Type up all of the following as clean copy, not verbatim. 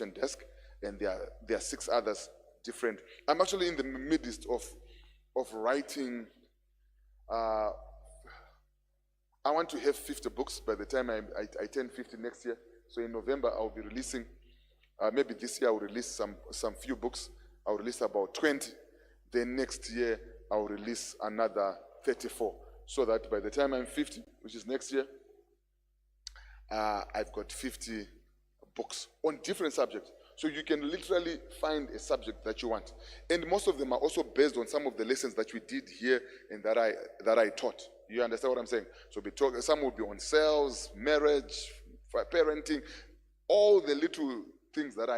desk, and there are 6 others different. I'm actually in the midst of writing. I want to have 50 books by the time I turn 50 next year. So in November, I'll be releasing, maybe this year I'll release some few books. I'll release about 20. Then next year, I'll release another 34. So that by the time I'm 50, which is next year, I've got 50 books on different subjects. So you can literally find a subject that you want. And most of them are also based on some of the lessons that we did here and that I taught. You understand what I'm saying? So some will be on sales, marriage, parenting, all the little things that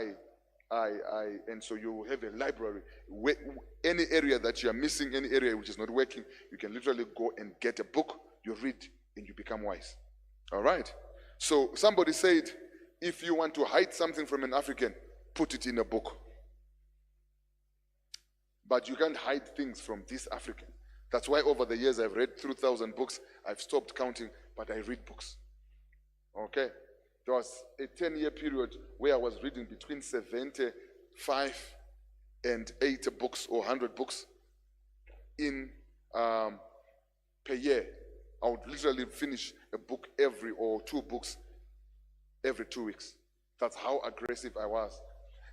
and so you have a library. Any area that you are missing, any area which is not working, you can literally go and get a book, you read, and you become wise. All right? So somebody said, if you want to hide something from an African, put it in a book. But you can't hide things from this African. That's why over the years I've read 3,000 books. I've stopped counting, but I read books. Okay? There was a 10-year period where I was reading between 75 and 80 books or 100 books in per year. I would literally finish a book or 2 books every 2 weeks. That's how aggressive I was.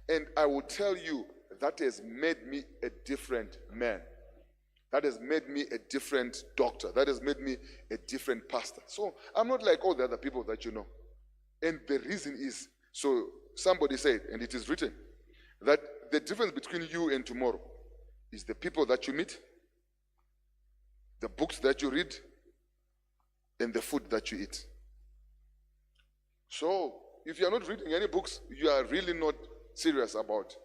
And I will tell you, that has made me a different man. That has made me a different doctor. That has made me a different pastor. So I'm not like all the other people that you know. And the reason is, so somebody said, and it is written, that the difference between you and tomorrow is the people that you meet, the books that you read, and the food that you eat. So if you are not reading any books, you are really not serious about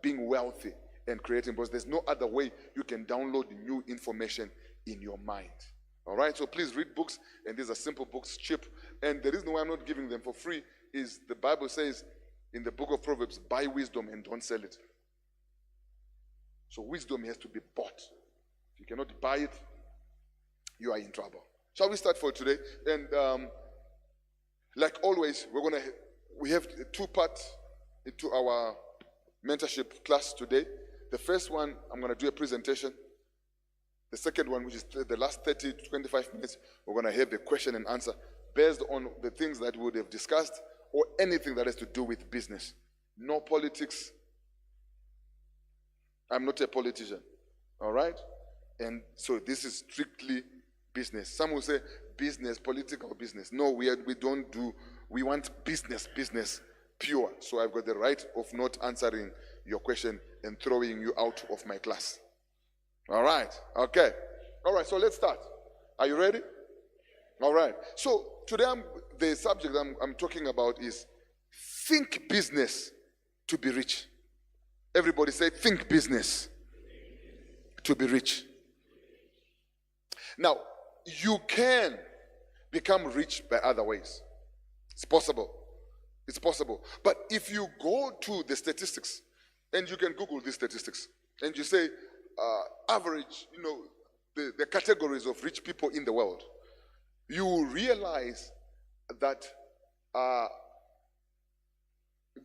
being wealthy and creating books. There's no other way you can download new information in your mind. All right, so please read books, and these are simple books, cheap. And the reason why I'm not giving them for free is the Bible says in the book of Proverbs, buy wisdom and don't sell it. So wisdom has to be bought. If you cannot buy it, you are in trouble. Shall we start for today? And like always, we have 2 parts into our mentorship class today. The first one, I'm going to do a presentation. The second one, which is the last 30 to 25 minutes, we're going to have a question and answer based on the things that we would have discussed or anything that has to do with business. No politics. I'm not a politician. All right? And so this is strictly business. Some will say business, political business. No, we don't do, we want business pure. So I've got the right of not answering your question and throwing you out of my class. All right. Okay. All right. So let's start. Are you ready? All right. So today the subject I'm talking about is think business to be rich. Everybody say think business to be rich. Now, you can become rich by other ways. It's possible. It's possible. But if you go to the statistics, and you can Google these statistics, and you say, average, the categories of rich people in the world, you will realize that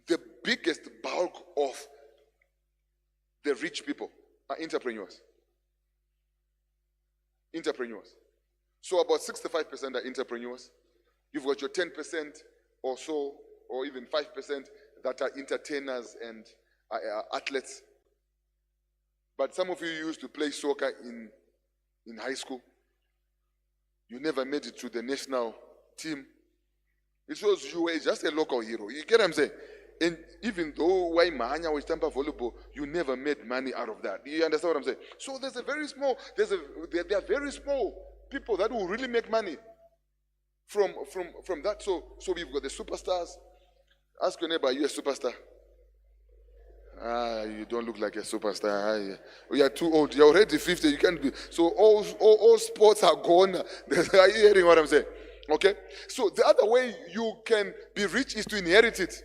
the biggest bulk of the rich people are entrepreneurs. Entrepreneurs. So about 65% are entrepreneurs. You've got your 10% or so, or even 5% that are entertainers and athletes. But some of you used to play soccer in high school. You never made it to the national team. It shows you were just a local hero. You get what I'm saying? And even though Waimanya was Tampa volleyball, you never made money out of that. You understand what I'm saying? So there are very small people that will really make money from that. So we've got the superstars. Ask your neighbor, are you a superstar? You don't look like a superstar. You are too old. You're already 50. You can't be. So all sports are gone. Are you hearing what I'm saying? Okay? So the other way you can be rich is to inherit it.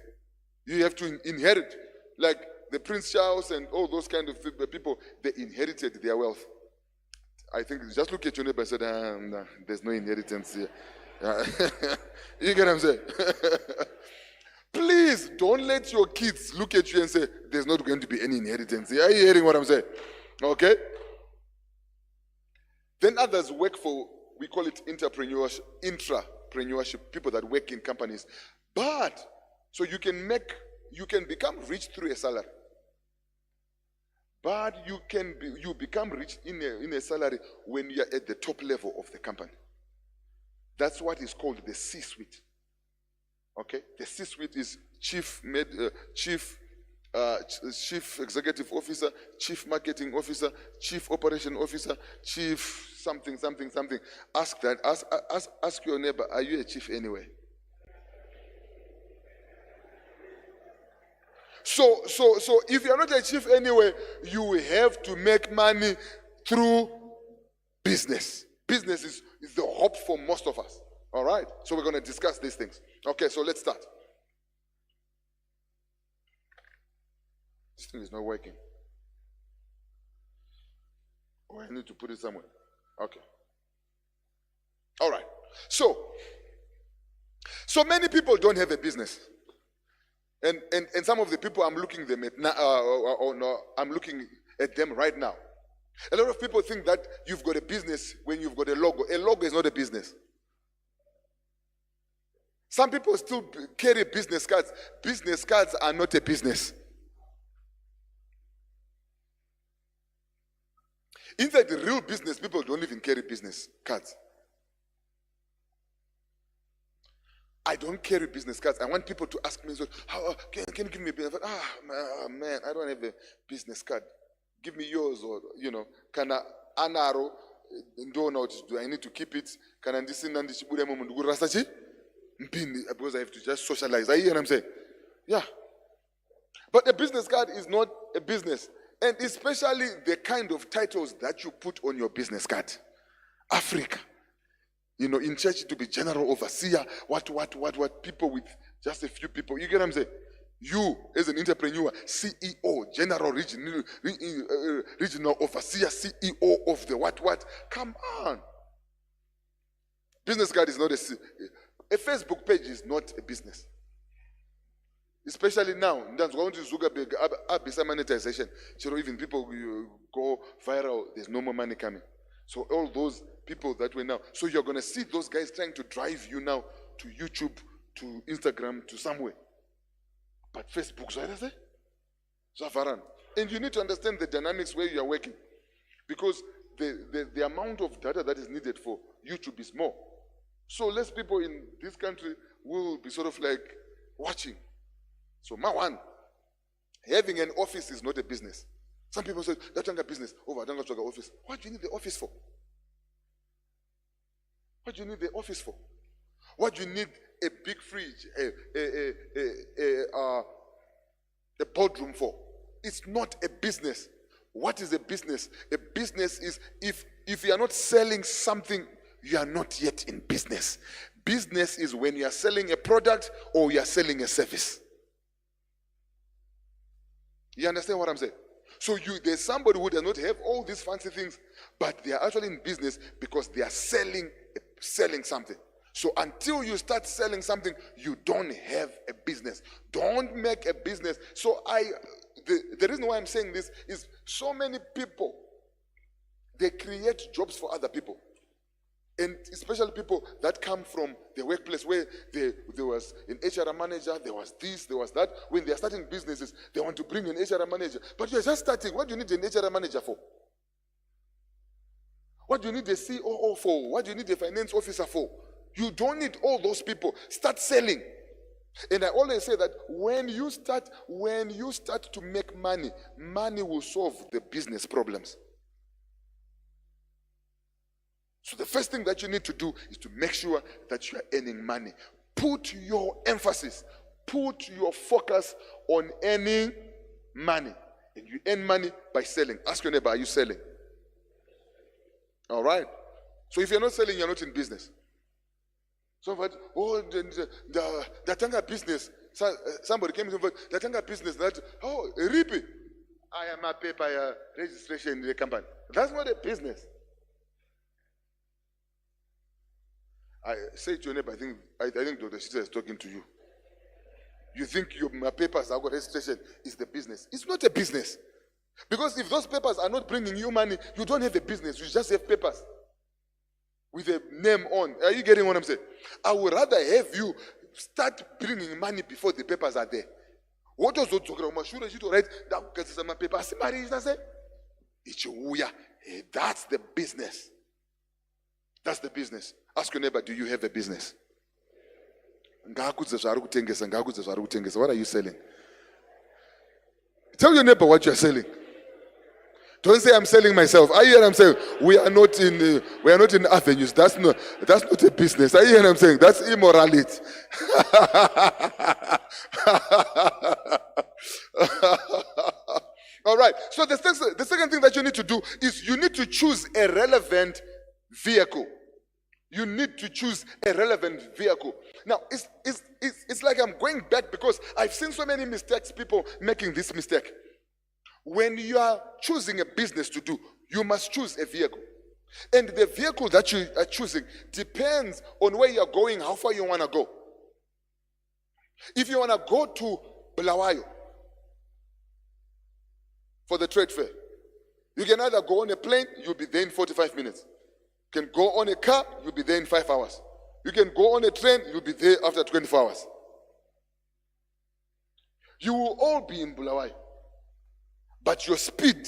You have to inherit. Like the Prince Charles and all those kind of people, they inherited their wealth. I think just look at your neighbor and say, no, there's no inheritance here. You get what I'm saying? Please don't let your kids look at you and say, there's not going to be any inheritance. Are you hearing what I'm saying? Okay? Then others work for, we call it intrapreneurship, people that work in companies. But, so you can become rich through a salary. But you become rich in a salary when you are at the top level of the company. That's what is called the C-suite. Okay? The C-suite is chief executive officer, chief marketing officer, chief operation officer, chief something. Ask your neighbor, are you a chief anyway? So if you're not a chief anyway, you have to make money through business. Business is the hope for most of us. All right? So we're going to discuss these things. Okay, so let's start. This thing is not working. Oh, I need to put it somewhere. Okay. All right. So many people don't have a business. And some of the people I'm looking them at now, I'm looking at them right now. A lot of people think that you've got a business when you've got a logo. A logo is not a business. Some people still carry business cards. Business cards are not a business. In fact, the real business people don't even carry business cards. I don't carry business cards. I want people to ask me, so, can you give me a business card? Man, I don't have a business card. Give me yours, or, can I anaro, do I need to keep it? Can I because I have to just socialize. I hear what I'm saying? Yeah. But a business card is not a business. And especially the kind of titles that you put on your business card. Africa. In church to be general overseer, what, people with just a few people. You get what I'm saying? You, as an entrepreneur, CEO, general regional overseer, CEO of the what. Come on. Business card is not a Facebook page is not a business. Especially now, going to Zuckerberg, monetization. Even people go viral, there's no more money coming. So all those people that were now, so you're going to see those guys trying to drive you now to YouTube, to Instagram, to somewhere. But Facebook, and you need to understand the dynamics where you are working, because the amount of data that is needed for YouTube is more. So less people in this country will be sort of like watching. So having an office is not a business. Some people say, that's a business. I don't go to office. What do you need the office for? What do you need the office for? What do you need a big fridge, a boardroom for? It's not a business. What is a business? A business is if you are not selling something, you are not yet in business. Business is when you are selling a product or you are selling a service. You understand what I'm saying? So there's somebody who does not have all these fancy things, but they are actually in business because they are selling something. So until you start selling something, you don't have a business. Don't make a business. So the reason why I'm saying this is so many people, they create jobs for other people. And especially people that come from the workplace where there was an HR manager, there was this, there was that. When they are starting businesses, they want to bring an HR manager. But you're just starting. What do you need an HR manager for? What do you need a COO for? What do you need a finance officer for? You don't need all those people. Start selling. And I always say that when you start to make money, money will solve the business problems. So the first thing that you need to do is to make sure that you are earning money. Put your emphasis, put your focus on earning money. And you earn money by selling. Ask your neighbor, are you selling? All right. So if you're not selling, you're not in business. So the Tanga business, somebody came to the Tanga business that, Rippy, I am a paper registration in the company. That's not a business. I say to your neighbor, I think Dr. Sita is talking to you. You think my papers have got registration is the business. It's not a business. Because if those papers are not bringing you money, you don't have a business. You just have papers with a name on. Are you getting what I'm saying? I would rather have you start bringing money before the papers are there. What was talking about? Right? That papers. That's the business. That's the business. Ask your neighbor, do you have a business? What are you selling? Tell your neighbor what you're selling. Don't say I'm selling myself. Are you hear what I'm saying? We are not in avenues. That's not a business. Are you hear what I'm saying? That's immorality. All right. So the second thing that you need to do is you need to choose a relevant vehicle. You need to choose a relevant vehicle. Now, it's like I'm going back because I've seen so many mistakes, people making this mistake. When you are choosing a business to do, you must choose a vehicle. And the vehicle that you are choosing depends on where you're going, how far you want to go. If you want to go to Bulawayo for the trade fair, you can either go on a plane, you'll be there in 45 minutes. You can go on a car, you'll be there in 5 hours. You can go on a train, you'll be there after 24 hours. You will all be in Bulawayo. But your speed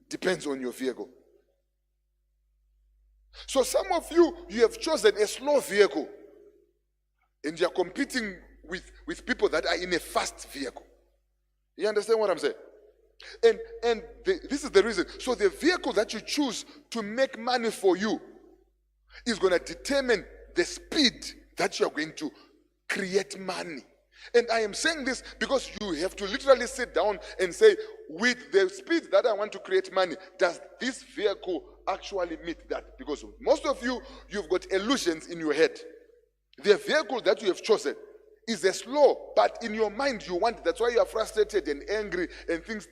depends on your vehicle. So some of you have chosen a slow vehicle. And you're competing with people that are in a fast vehicle. You understand what I'm saying? And this is the reason. So the vehicle that you choose to make money for you is going to determine the speed that you're going to create money. And I am saying this because you have to literally sit down and say, with the speed that I want to create money, does this vehicle actually meet that? Because most of you've got illusions in your head. The vehicle that you have chosen is a slow, but in your mind you want it. That's why you are frustrated and angry and think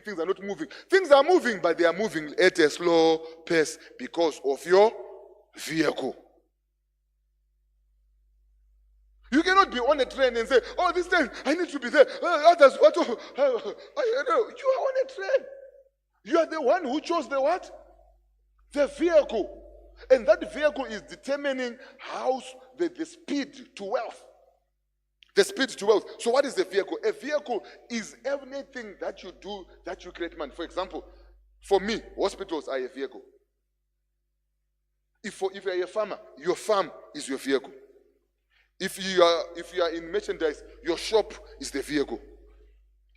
things are not moving. Things are moving, but they are moving at a slow pace because of your vehicle. You cannot be on a train and say, oh, this train, I need to be there. Others, what? You are on a train. You are the one who chose the what? The vehicle. And that vehicle is determining how the speed to wealth. The speed to wealth. So what is the vehicle? A vehicle is everything that you do that you create money. For example, for me, hospitals are a vehicle. If you are a farmer, your farm is your vehicle. If you are in merchandise, your shop is the vehicle.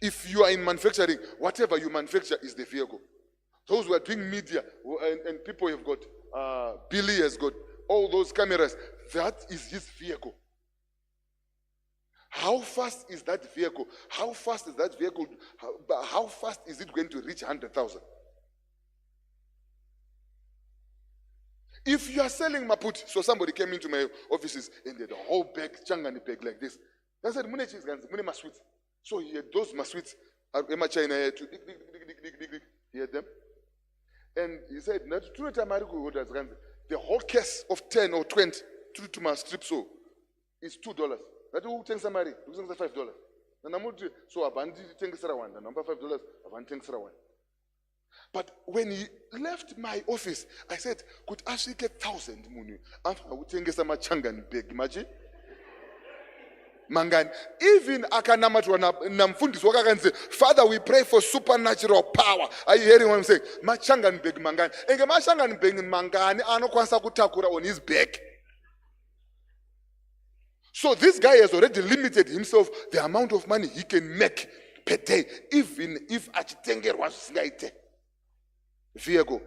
If you are in manufacturing, whatever you manufacture is the vehicle. Those who are doing media and people have got, Billy has got all those cameras, that is his vehicle. How fast is that vehicle? How fast is that vehicle? How fast is it going to reach 100,000? If you are selling Maputi, so somebody came into my offices and they had a whole bag, changani bag like this. I said, Mune cheese guns, Mune masweets. So he had those masweets, Emma China here to he had them. And he said, the whole case of 10 or 20 to my strip so is $2. That who takes somebody, who takes $5. And I'm so a bandit takes one, the number $5, a bandit takes one. But when he left my office, I said, could actually get 1,000 munu. I would think some changan big imagine. Mangan, even Akanamatwana Namfundis Waka say, Father, we pray for supernatural power. Are you hearing what I'm saying? Machangan big mangan. And Machangan big mangan, Ano Kwansakutakura on his back. So this guy has already limited himself the amount of money he can make per day, even if Achitenger was slighted. Vehicle.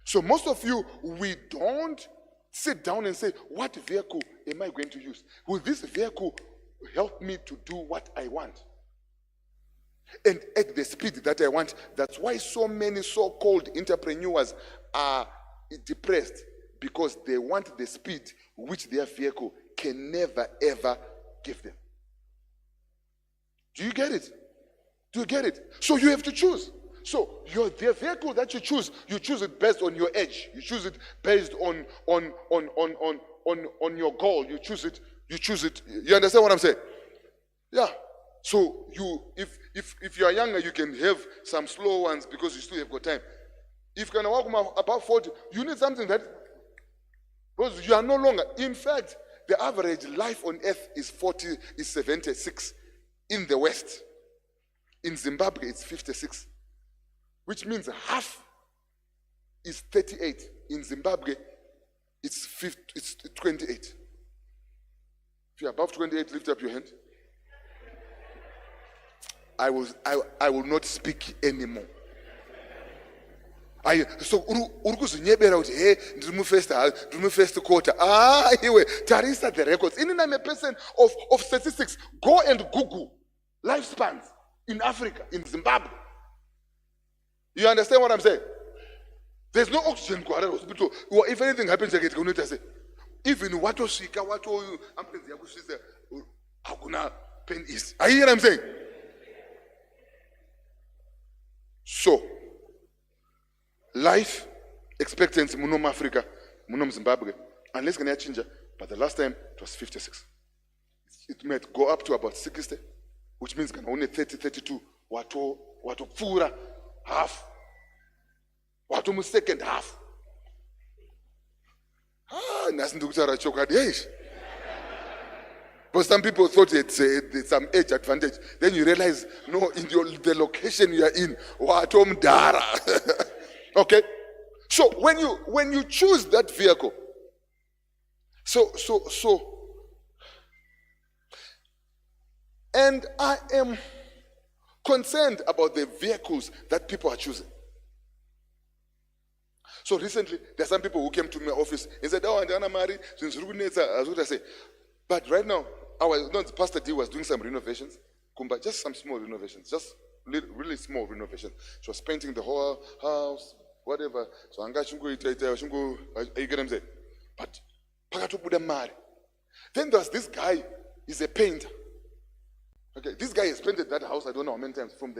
So most of you, we don't sit down and say, what vehicle am I going to use? Will this vehicle help me to do what I want? And at the speed that I want. That's why so many so-called entrepreneurs are depressed, because they want the speed which their vehicle can never ever give them. Do you get it? Do you get it? So you have to choose. So the vehicle that you choose it based on your age. You choose it based on your goal. You choose it. You understand what I'm saying? Yeah. So if you are younger, you can have some slow ones because you still have got time. If you can walk above 40, you need something that, because you are no longer. In fact, the average life on earth is 76 in the West. In Zimbabwe, it's 56, which means half is 38. In Zimbabwe, it's 28. If you're above 28, lift up your hand. I will not speak anymore. So urikuzinyebera kuti hey ndiri first quarter. Iwe tarisa the records. I'm a person of statistics. Go and Google lifespans in Africa, in Zimbabwe. You understand what I'm saying? There's no oxygen in the hospital. If anything happens, I get to say, even watosvika wato ambulensi yakusvitsa hakuna pain is. Are you hear what I'm saying? So, life expectancy munom Africa, munom Zimbabwe, unless can change, but the last time it was 56. It might go up to about 60, which means can only 30, 32. Wato pura half. Wato second half. Nothing to choke at the age. But some people thought it's some age advantage. Then you realize, no, in the location you are in, watom dara. Okay? So when you choose that vehicle, so and I am concerned about the vehicles that people are choosing. So recently, there are some people who came to my office and said, oh, Anna Mari, since what I say. But right now, Pastor D was doing some renovations, just some small renovations, just really small renovations. She was painting the whole house, whatever. So I'm going to say, but then there's this guy, he's a painter. Okay, this guy has painted that house, I don't know how many times, from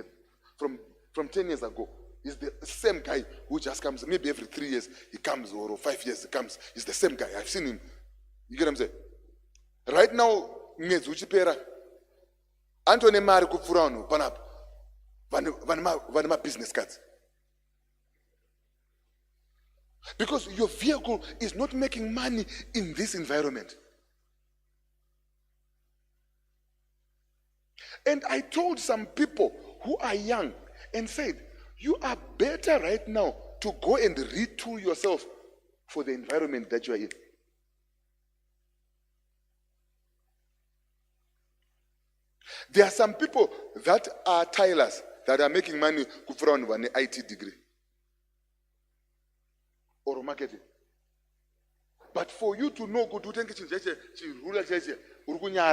10 years ago. He's the same guy who just comes, maybe every 3 years he comes, or 5 years he comes. He's the same guy. I've seen him. You get what I'm saying? Right now, Anthony Mari Kupurano, Panap, business cards. Because your vehicle is not making money in this environment. And I told some people who are young and said, you are better right now to go and retool yourself for the environment that you are in. There are some people that are tilers that are making money from an IT degree or marketing. But for you to know,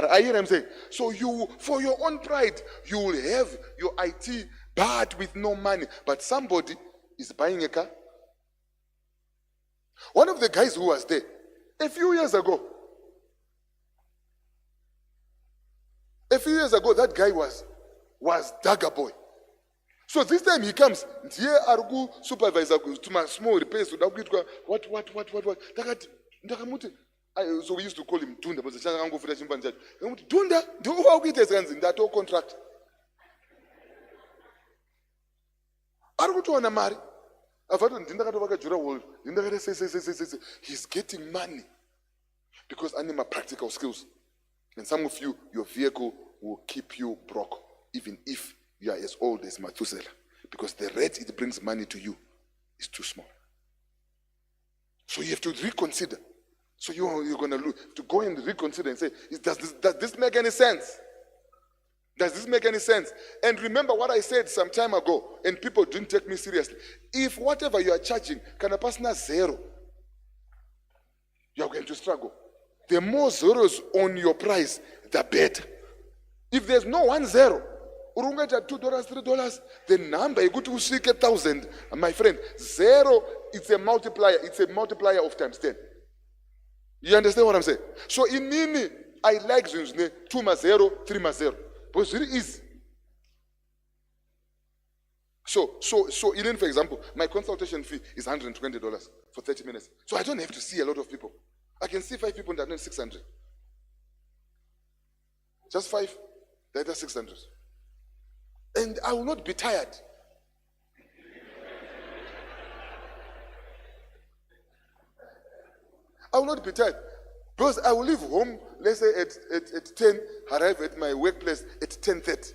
I hear them saying, so you, for your own pride, you will have your IT but with no money. But somebody is buying a car. One of the guys who was there a few years ago, that guy was Dagger Boy. So this time he comes, dear Argu supervisor to my small repairs to what. So we used to call him Dunda, but the Changango for the Dunda, do how get his hands in that whole contract. Argu to Anamari. He's getting money because I need my practical skills. And some of you, your vehicle will keep you broke, even if you are as old as Methuselah, because the rate it brings money to you is too small. So you have to reconsider. So you're going to go and reconsider and say, does this make any sense? Does this make any sense? And remember what I said some time ago, and people didn't take me seriously. If whatever you are charging can a person zero, you are going to struggle. The more zeros on your price, the better. If there's no 1 0, $2, $3, the number you go to seek 1,000, my friend. Zero, it's a multiplier. It's a multiplier of times 10. You understand what I'm saying? So in Nini, I like 2 0, 3 0. Because it is. So Elaine, for example, my consultation fee is $120 for 30 minutes. So I don't have to see a lot of people. I can see 5 people that need 600. Just 5. That is 600. And I will not be tired. I will not be tired. Because I will leave home, let's say at 10, arrive at my workplace at 10:30.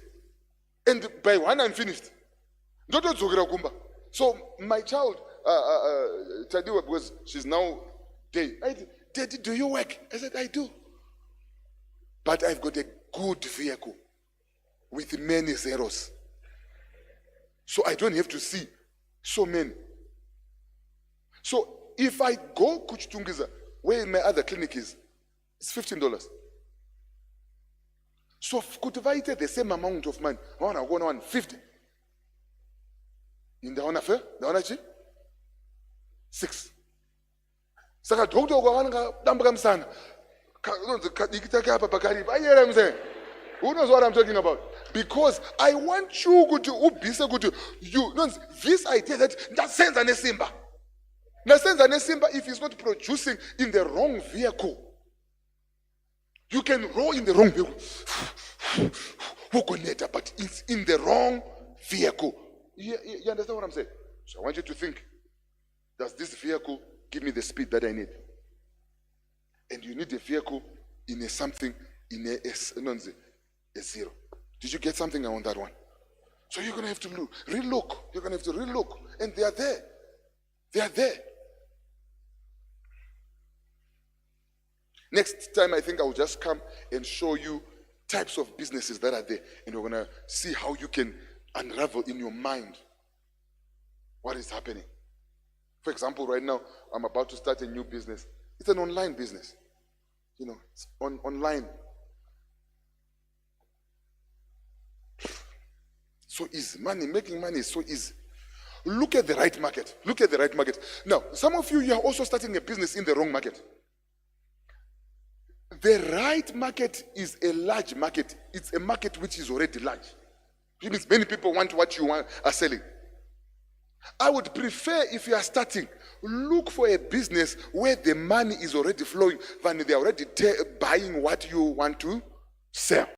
And by 1 I'm finished. So my child, Tadiwa, because she's now day. Daddy, do you work? I said, I do. But I've got a good vehicle with many zeros. So I don't have to see so many. So if I go Kuchitungiza, where my other clinic is, it's $15. So could I take the same amount of money? I want to go on 50. In the honor fair, the honor chi? 6. Saka doctor go on dambam sana. Who knows what I'm talking about? Because I want you to you know this idea that sends an simba. That sends an simba if it's not producing in the wrong vehicle. You can roll in the wrong vehicle. But it's in the wrong vehicle. You understand what I'm saying? So I want you to think, does this vehicle give me the speed that I need? And you need a vehicle in a something, in a 0. Did you get something on that one? So you're going to have to relook. You're going to have to relook. And they are there. They are there. Next time, I think I will just come and show you types of businesses that are there. And we're going to see how you can unravel in your mind what is happening. For example, right now, I'm about to start a new business. It's an online business. You know, it's online. So easy. Making money is so easy. Look at the right market. Look at the right market. Now, some of you are also starting a business in the wrong market. The right market is a large market. It's a market which is already large. It means many people want what you are selling. I would prefer, if you are starting, look for a business where the money is already flowing, when they are already buying what you want to sell.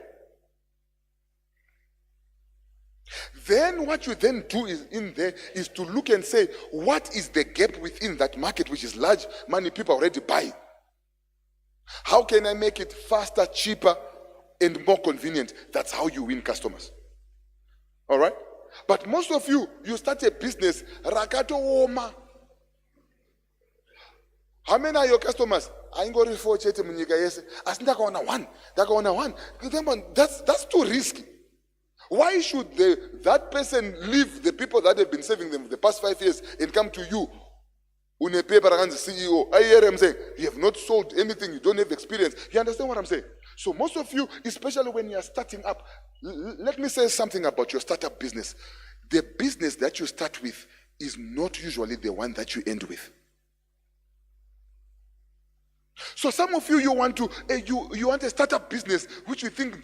Then what you then do is to look and say, what is the gap within that market which is large, money people are already buying? How can I make it faster, cheaper, and more convenient? That's how you win customers. All right? But most of you start a business, rakato woma. How many are your customers? I ain't going to forget them when you guys. One. That's too risky. Why should that person leave the people that have been serving them the past 5 years and come to you? Une paper against the CEO. I hear him saying, you have not sold anything, you don't have experience. You understand what I'm saying? So most of you, especially when you are starting up, let me say something about your startup business. The business that you start with is not usually the one that you end with. So some of you want to you want a startup business which you think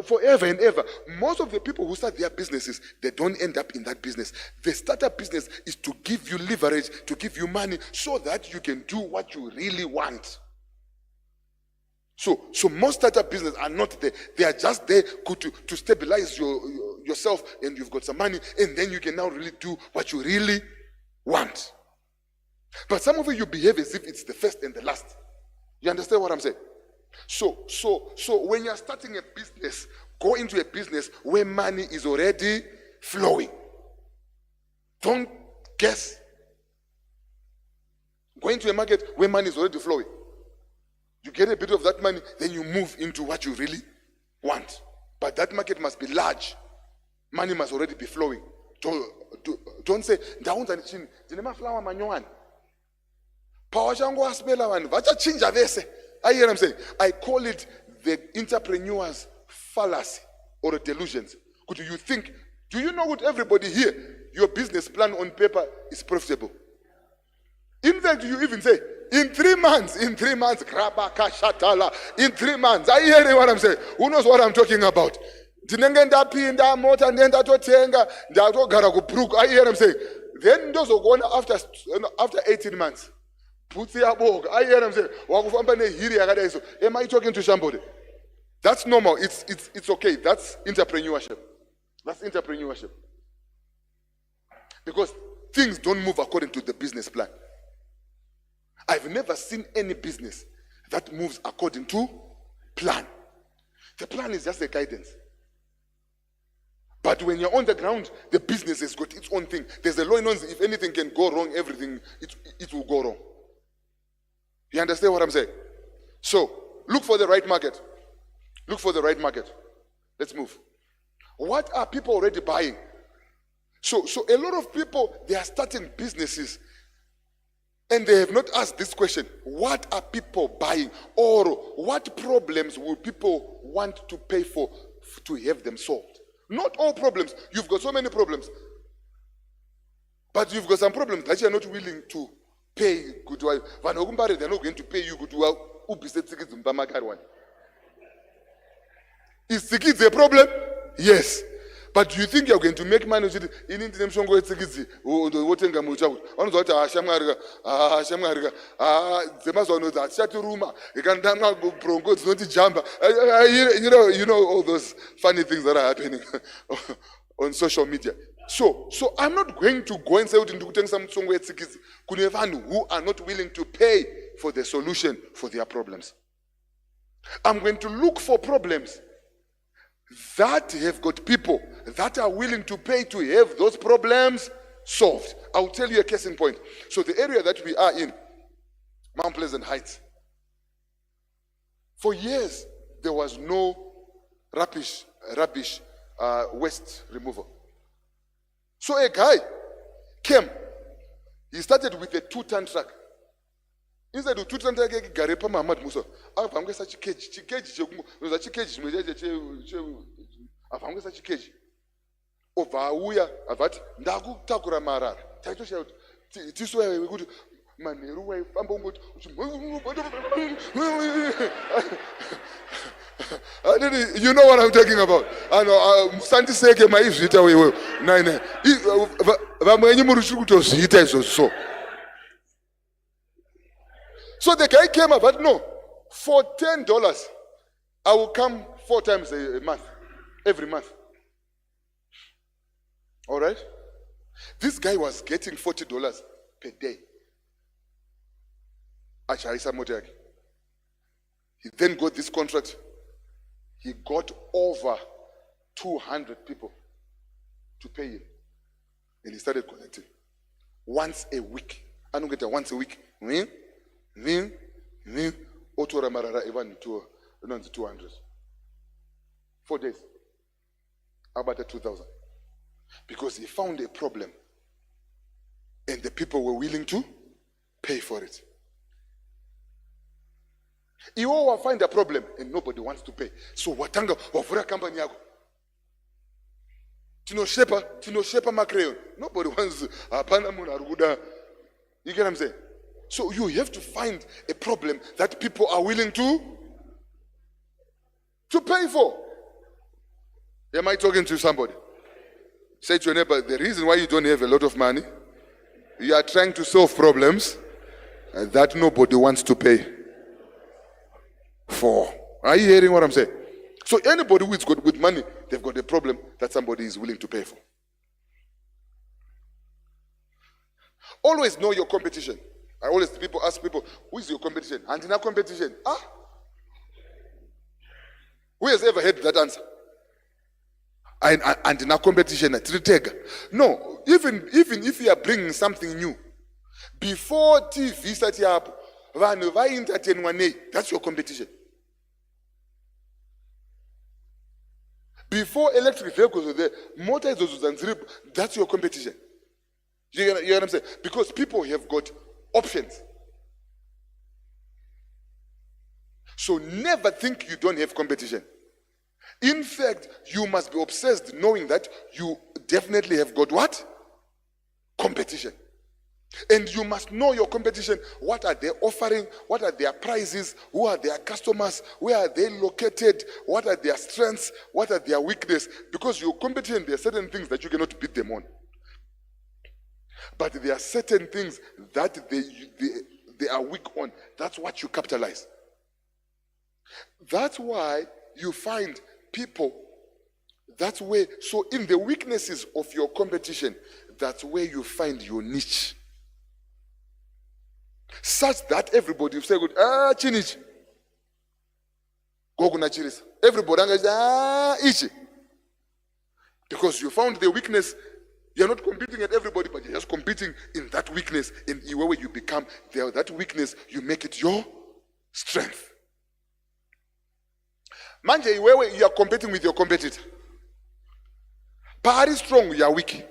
forever and ever. Most of the people who start their businesses, they don't end up in that business. The startup business is to give you leverage, to give you money, so that you can do what you really want. So most startup business are not there. They are just there to stabilize yourself, and you've got some money, and then you can now really do what you really want. But some of you behave as if it's the first and the last. You understand what I'm saying? So when you're starting a business, go into a business where money is already flowing. Don't guess. Go into a market where money is already flowing. You get a bit of that money, then you move into what you really want. But that market must be large. Money must already be flowing. Don't say, flower manyoan. I hear what I'm saying? I call it the entrepreneur's fallacy or delusions. Do you know what everybody here, your business plan on paper is profitable? In fact, you even say, in 3 months, in 3 months, in 3 months. I hear what I'm saying. Who knows what I'm talking about? I hear what I'm saying. Then those are going after 18 months. I hear what I'm saying. Am I talking to somebody? That's normal. It's okay. That's entrepreneurship. That's entrepreneurship. Because things don't move according to the business plan. I've never seen any business that moves according to plan. The plan is just a guidance. But when you're on the ground, the business has got its own thing. There's a law in if anything can go wrong, everything, it will go wrong. You understand what I'm saying? So, look for the right market. Look for the right market. Let's move. What are people already buying? So a lot of people, they are starting businesses and they have not asked this question. What are people buying? Or what problems will people want to pay for to have them solved? Not all problems. You've got so many problems. But you've got some problems that you're not willing to pay good. They're not going to pay you good. Is tickets a problem? Yes. But do you think you're going to make money with it? In the Shongo tickets, or the water Gamucha, on what Shamariga, Shamariga, Zemazono, that Shatu Ruma, you can damn not go prongo, it's not a jumper. You know all those funny things that are happening on social media. So I'm not going to go and say into some somewhere tickets who are not willing to pay for the solution for their problems. I'm going to look for problems that have got people that are willing to pay to have those problems solved. I'll tell you a case in point. So the area that we are in, Mount Pleasant Heights, for years there was no rubbish waste removal. So a guy came. He started with a 2-ton truck. Inside the 2-ton truck, Garepa Muhammad Musa. I've such a cage. I've such a cage. Over Uya, Avat, Dagu Takura Mara. Title shout. This way we go to Maneru, you know what I'm talking about. I know. Santi Seke, my is it away. Nine. So the guy came up, but no, for $10, I will come 4 times a month, every month. All right? This guy was getting $40 per day. He then got this contract. He got over 200 people to pay him. And he started collecting once a week. I don't get it once a week. Otora Marara even to 200. 4 days. About the 2,000. Because he found a problem. And the people were willing to pay for it. You will find a problem and nobody wants to pay. So watanga wafura company yako. Tino shepa makreyo. Nobody wants apana muna ruguda. You get what I'm saying? So you have to find a problem that people are willing to pay for. Am I talking to somebody? Say to your neighbor, the reason why you don't have a lot of money, you are trying to solve problems that nobody wants to pay for. Are you hearing what I'm saying? So anybody who's got with money, they've got a problem that somebody is willing to pay for. Always know your competition. I always ask people, who is your competition? And in our competition, who has ever heard that answer? And in our competition, no, even if you are bringing something new, before TV started up, that's your competition. Before electric vehicles were there, that's your competition. You know what I'm saying? Because people have got options. So never think you don't have competition. In fact, you must be obsessed knowing that you definitely have got what? Competition. And you must know your competition. What are they offering? What are their prices? Who are their customers? Where are they located? What are their strengths? What are their weaknesses? Because your competition, there are certain things that you cannot beat them on. But there are certain things that they are weak on. That's what you capitalize. That's why you find people, that's where, so in the weaknesses of your competition, that's where you find your niche. Such that everybody will say, chinich. Go kuna chirisa. Everybody ichi. Because you found the weakness. You're not competing at everybody, but you're just competing in that weakness. In where you become there, that weakness, you make it your strength. Manje, where you are competing with your competitor. Party strong, you are weak.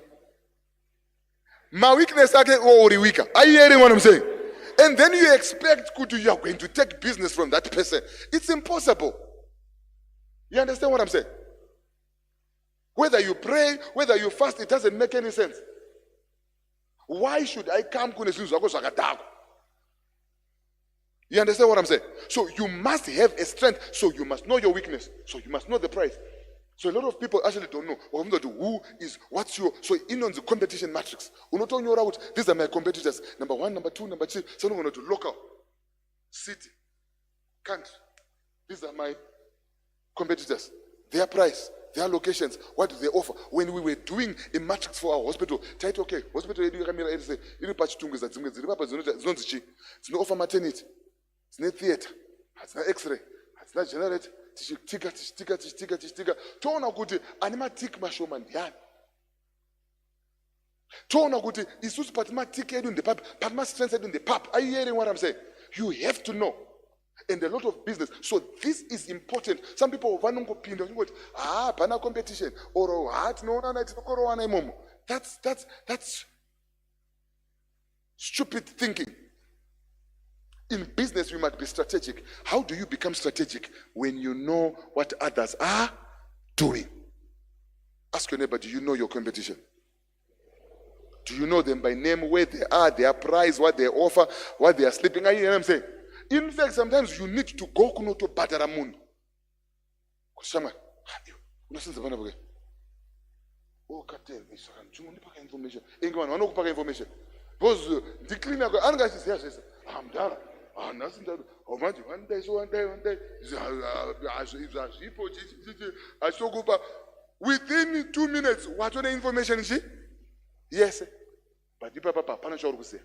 My weakness again, weaker. Are you hearing what I'm saying? And then you expect you are going to take business from that person. It's impossible. You understand what I'm saying? Whether you pray, whether you fast, it doesn't make any sense. Why should I come? You understand what I'm saying? So you must have a strength. So you must know your weakness. So you must know the price. So a lot of people actually don't know who is, what's your, so in on the competition matrix. These are my competitors. Number 1, number 2, number 3. So I'm going to local, city, country. These are my competitors. Their price, their locations, what do they offer? When we were doing a matrix for our hospital, tight okay, hospital it's no offer maternity, it's no theater, it's no x-ray, it's not generator. Tika. Tona kuti animatic mashoma ndiyani. Tona kuti isusu patimatic edu in the pub, patimas strength edu in the pub. Are you hearing what I'm saying? You have to know. And a lot of business. So this is important. Some people vanongopinda ngoti bana competition or tinoona tinokorowana imomo. That's stupid thinking. In business, we must be strategic. How do you become strategic? When you know what others are doing. Ask your neighbor, do you know your competition? Do you know them by name, where they are, their price, what they offer, what they are sleeping? You know what I'm saying? In fact, sometimes you need to go to Bataramun. Oh, Captain, information. Information. Because the cleaner, yes, I'm done. Nothing that. Oh, man, one day. I saw go within 2 minutes. What the information is she? Yes, but the papa will say.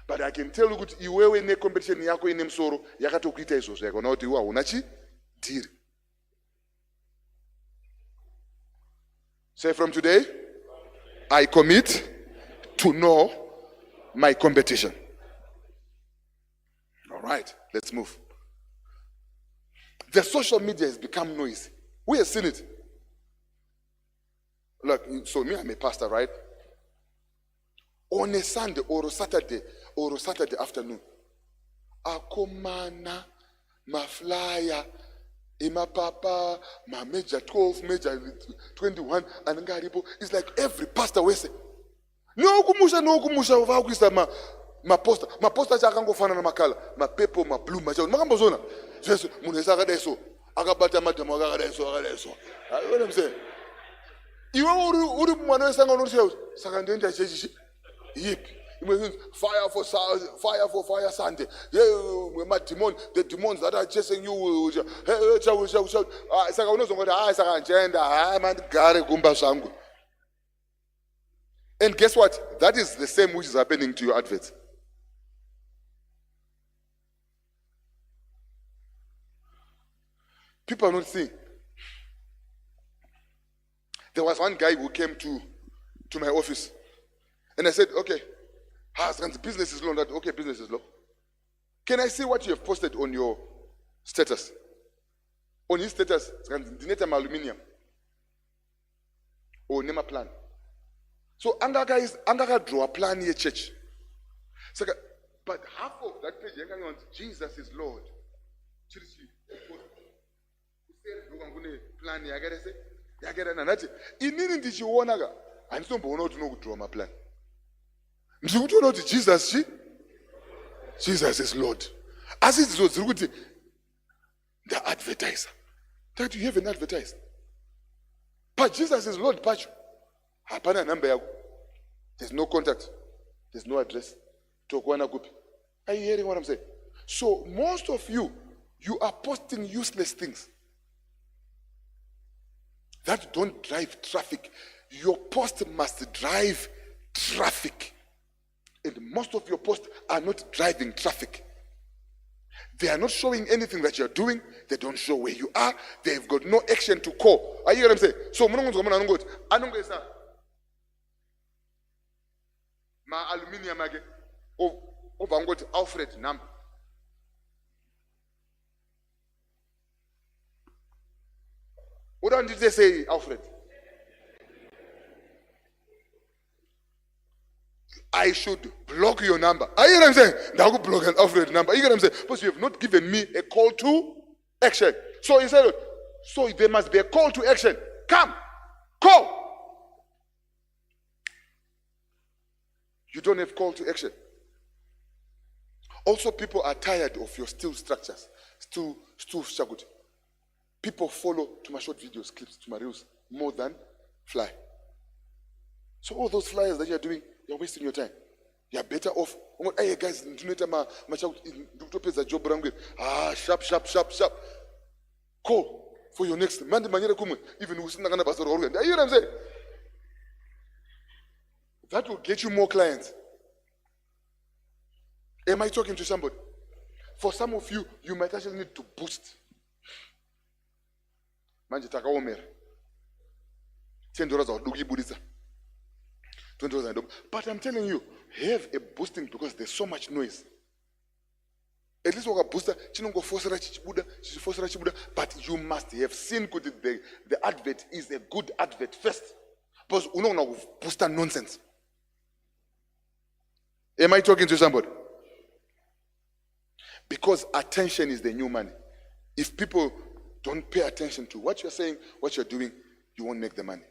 But I can tell you that you were in a competition. Yako in Soro, Yakato Kiteso, Yakonoti, Unachi, dear. Say from today, I commit to know my competition. All right, let's move. The social media has become noisy. We have seen it. Look, so me, I'm a pastor, right? On a Sunday or a Saturday afternoon, akomana, ma flyer, my papa, my major 12, major 21, and ngaribo. It's like every pastor will say, no kumusha uvakwisa ma poster chakango fana na makala ma pepo ma blue ma makambo zona jesu munesa kadeso akabata madamo akadeso what I'm saying iwe uri mwana wesanga unoshiya saka ndenda chechi yipi fire for fire Sunday the demons that are chasing you shout saka unozongoda saka njenda man gare kumba shangu. And guess what? That is the same which is happening to your adverts. People are not seeing. There was one guy who came to my office, and I said, okay, the business is low. Okay, business is low. Can I see what you have posted on your status? On his status, dineta aluminium or nema plan. So Angaka draw a plan here, church. So, but half of that page, Jesus is Lord. Plan yagere inini ndichiwonaga andisomboona kuti nokudhiwa maplan ndikutoona kuti Jesus is Lord. Asi dzidzo dziri kuti ndaadvertisa that you haven't advertised, but Jesus is Lord pacho hapana number yako, there's no contact, there's no address. Tokuana kupi. Are you hearing what I'm saying? So most of you are posting useless things. that don't drive traffic. Your post must drive traffic. And most of your posts are not driving traffic. They are not showing anything that you're doing. They don't show where you are. They've got no action to call. Are you hear what I'm saying? So, anongeza ma aluminium age over ngoti Alfred number. What did they say, Alfred? I should block your number. Are you know what I'm saying? Now go block an Alfred number. You know what I'm saying? Because you have not given me a call to action. So he said, so there must be a call to action. Come, call. You don't have call to action. Also, people are tired of your still structures. Still shagut. People follow to my short videos, clips, to my reels more than fly. So all those flyers that you're doing, you're wasting your time. You're better off. Hey guys, sharp. Call for your next man. Even you know what I'm saying? That will get you more clients. Am I talking to somebody? For some of you, you might actually need to boost. Manje taka omera. $10 or dugi budisa. $20. But I'm telling you, have a boosting because there's so much noise. At least waka booster, chinongo forcera chibuda, but you must have seen the advert is a good advert first. Because uno booster nonsense. Am I talking to somebody? Because attention is the new money. If people don't pay attention to what you're saying, what you're doing, you won't make the money.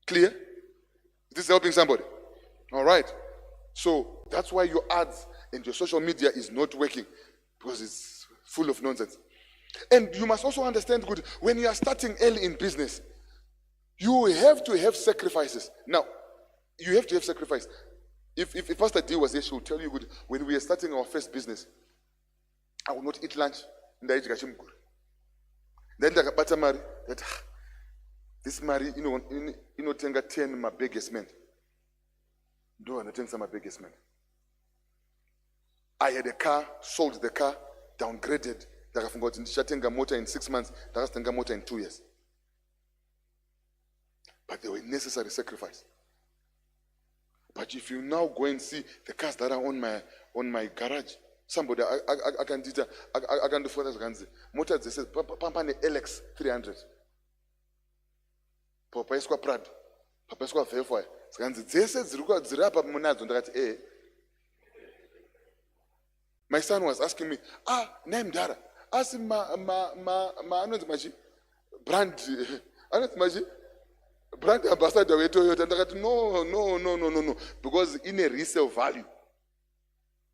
Clear? This is helping somebody. All right. So that's why your ads and your social media is not working, because it's full of nonsense. And you must also understand, good, when you are starting early in business, you have to have sacrifices. Now, you have to have sacrifice. If Pastor D was here, she will tell you, good, when we are starting our first business, I will not eat lunch. Then I got marry that this marry, tenga 10 my biggest man. Do I think my biggest man? I had a car, sold the car, downgraded. I forgot in Shatenga motor in 6 months, Dagastenga motor in 2 years. But they were necessary sacrifice. But if you now go and see the cars that are on my garage, somebody I can do that. I can do for that. Motor they said Pampane LX 300. Papa is Prado. Papa is Fairfire. They said Zirapa Monazo that my son was asking me, name Dara. Ask him brand ambassador we Toyota. No. Because in a resale value.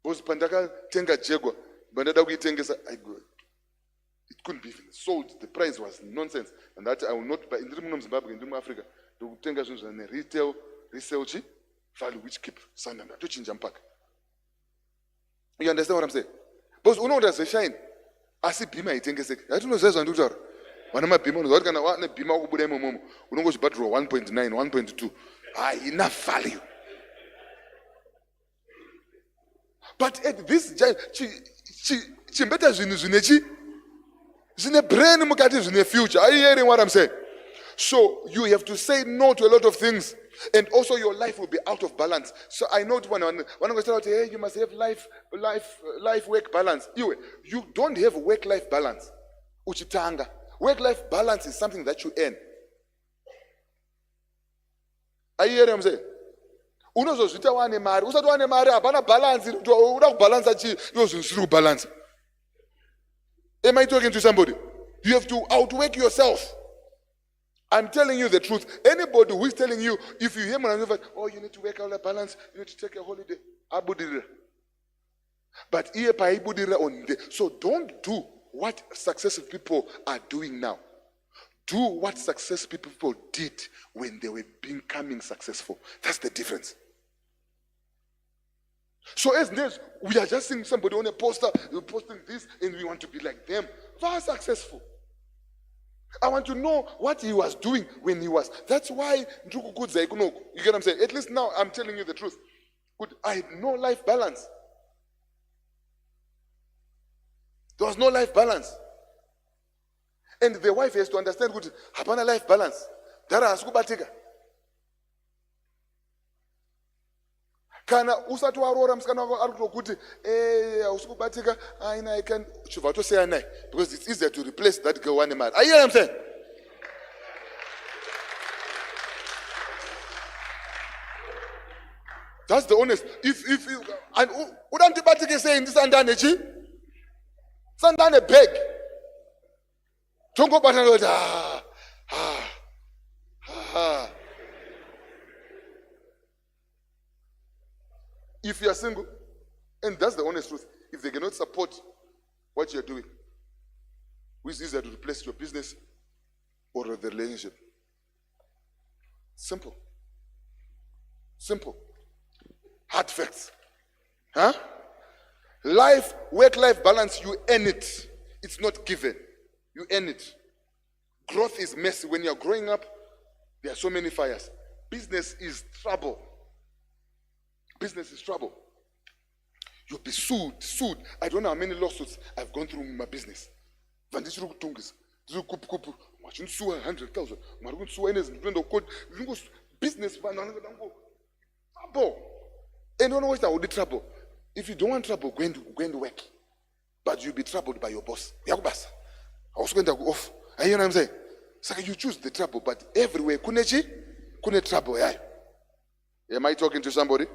Because Pandaka Tenga Jegwa, Bandada we Tengesa, it couldn't be even sold. The price was nonsense. And that I will not buy in the Zimbabwe, in Africa, to Tenga and a retail resale value which keep Sandam to Chinjampak. You understand what I'm saying? Because Uno does a shine. I see Bima, I think I don't know, says on Dujar. One of my Bima, what can I want? Bima Ubudemo, Unongos Batro 1.9, 1.2. Enough value. But at this giant, she better Zunechi. Zine brain mukati zine future. Are you hearing what I'm saying? So you have to say no to a lot of things. And also your life will be out of balance. So I know when I'm going to say, hey, you must have life-work balance. You don't have work-life balance. Uchitanga. Work-life balance is something that you earn. Are you hearing what I'm saying? Unozozvita wane mari, usati wane mari hapana balance, uda kubalansa chi, yozvisiri kubalance. Am I talking to somebody? You have to outwork yourself. I'm telling you the truth. Anybody who is telling you, if you hear me, you need to work out a balance, you need to take a holiday. Abudira. But so don't do what successful people are doing now. Do what successful people did when they were becoming successful. That's the difference. So as this, we are just seeing somebody on a poster, posting this, and we want to be like them. They are successful. I want to know what he was doing when he was. That's why you get what I'm saying? At least now I'm telling you the truth. I had no life balance. There was no life balance. And the wife has to understand good hapana life balance. Dara asikubatika. Kana usati warora msikana wako ari kutokuti usikubatika I can chivato say naye because it's easier to replace that girl one man. Are you hear what I'm saying? That's the honest. If and udantibatike saying this and energy, sandane beg. Don't go back and go If you are single, and that's the honest truth, if they cannot support what you're doing, which is easier to replace your business or the relationship? Simple. Simple. Hard facts. Huh? Work-life balance, you earn it. It's not given. You earn it. Growth is messy. When you're growing up, there are so many fires. Business is trouble. Business is trouble. You'll be sued. I don't know how many lawsuits I've gone through in my business. Sue 100,000. Business trouble. And don't know what that would be trouble. If you don't want trouble, go and work. But you'll be troubled by your boss. I was going to go off. You know what I'm saying? So you choose the trouble, but everywhere, kune trouble. Am I talking to somebody?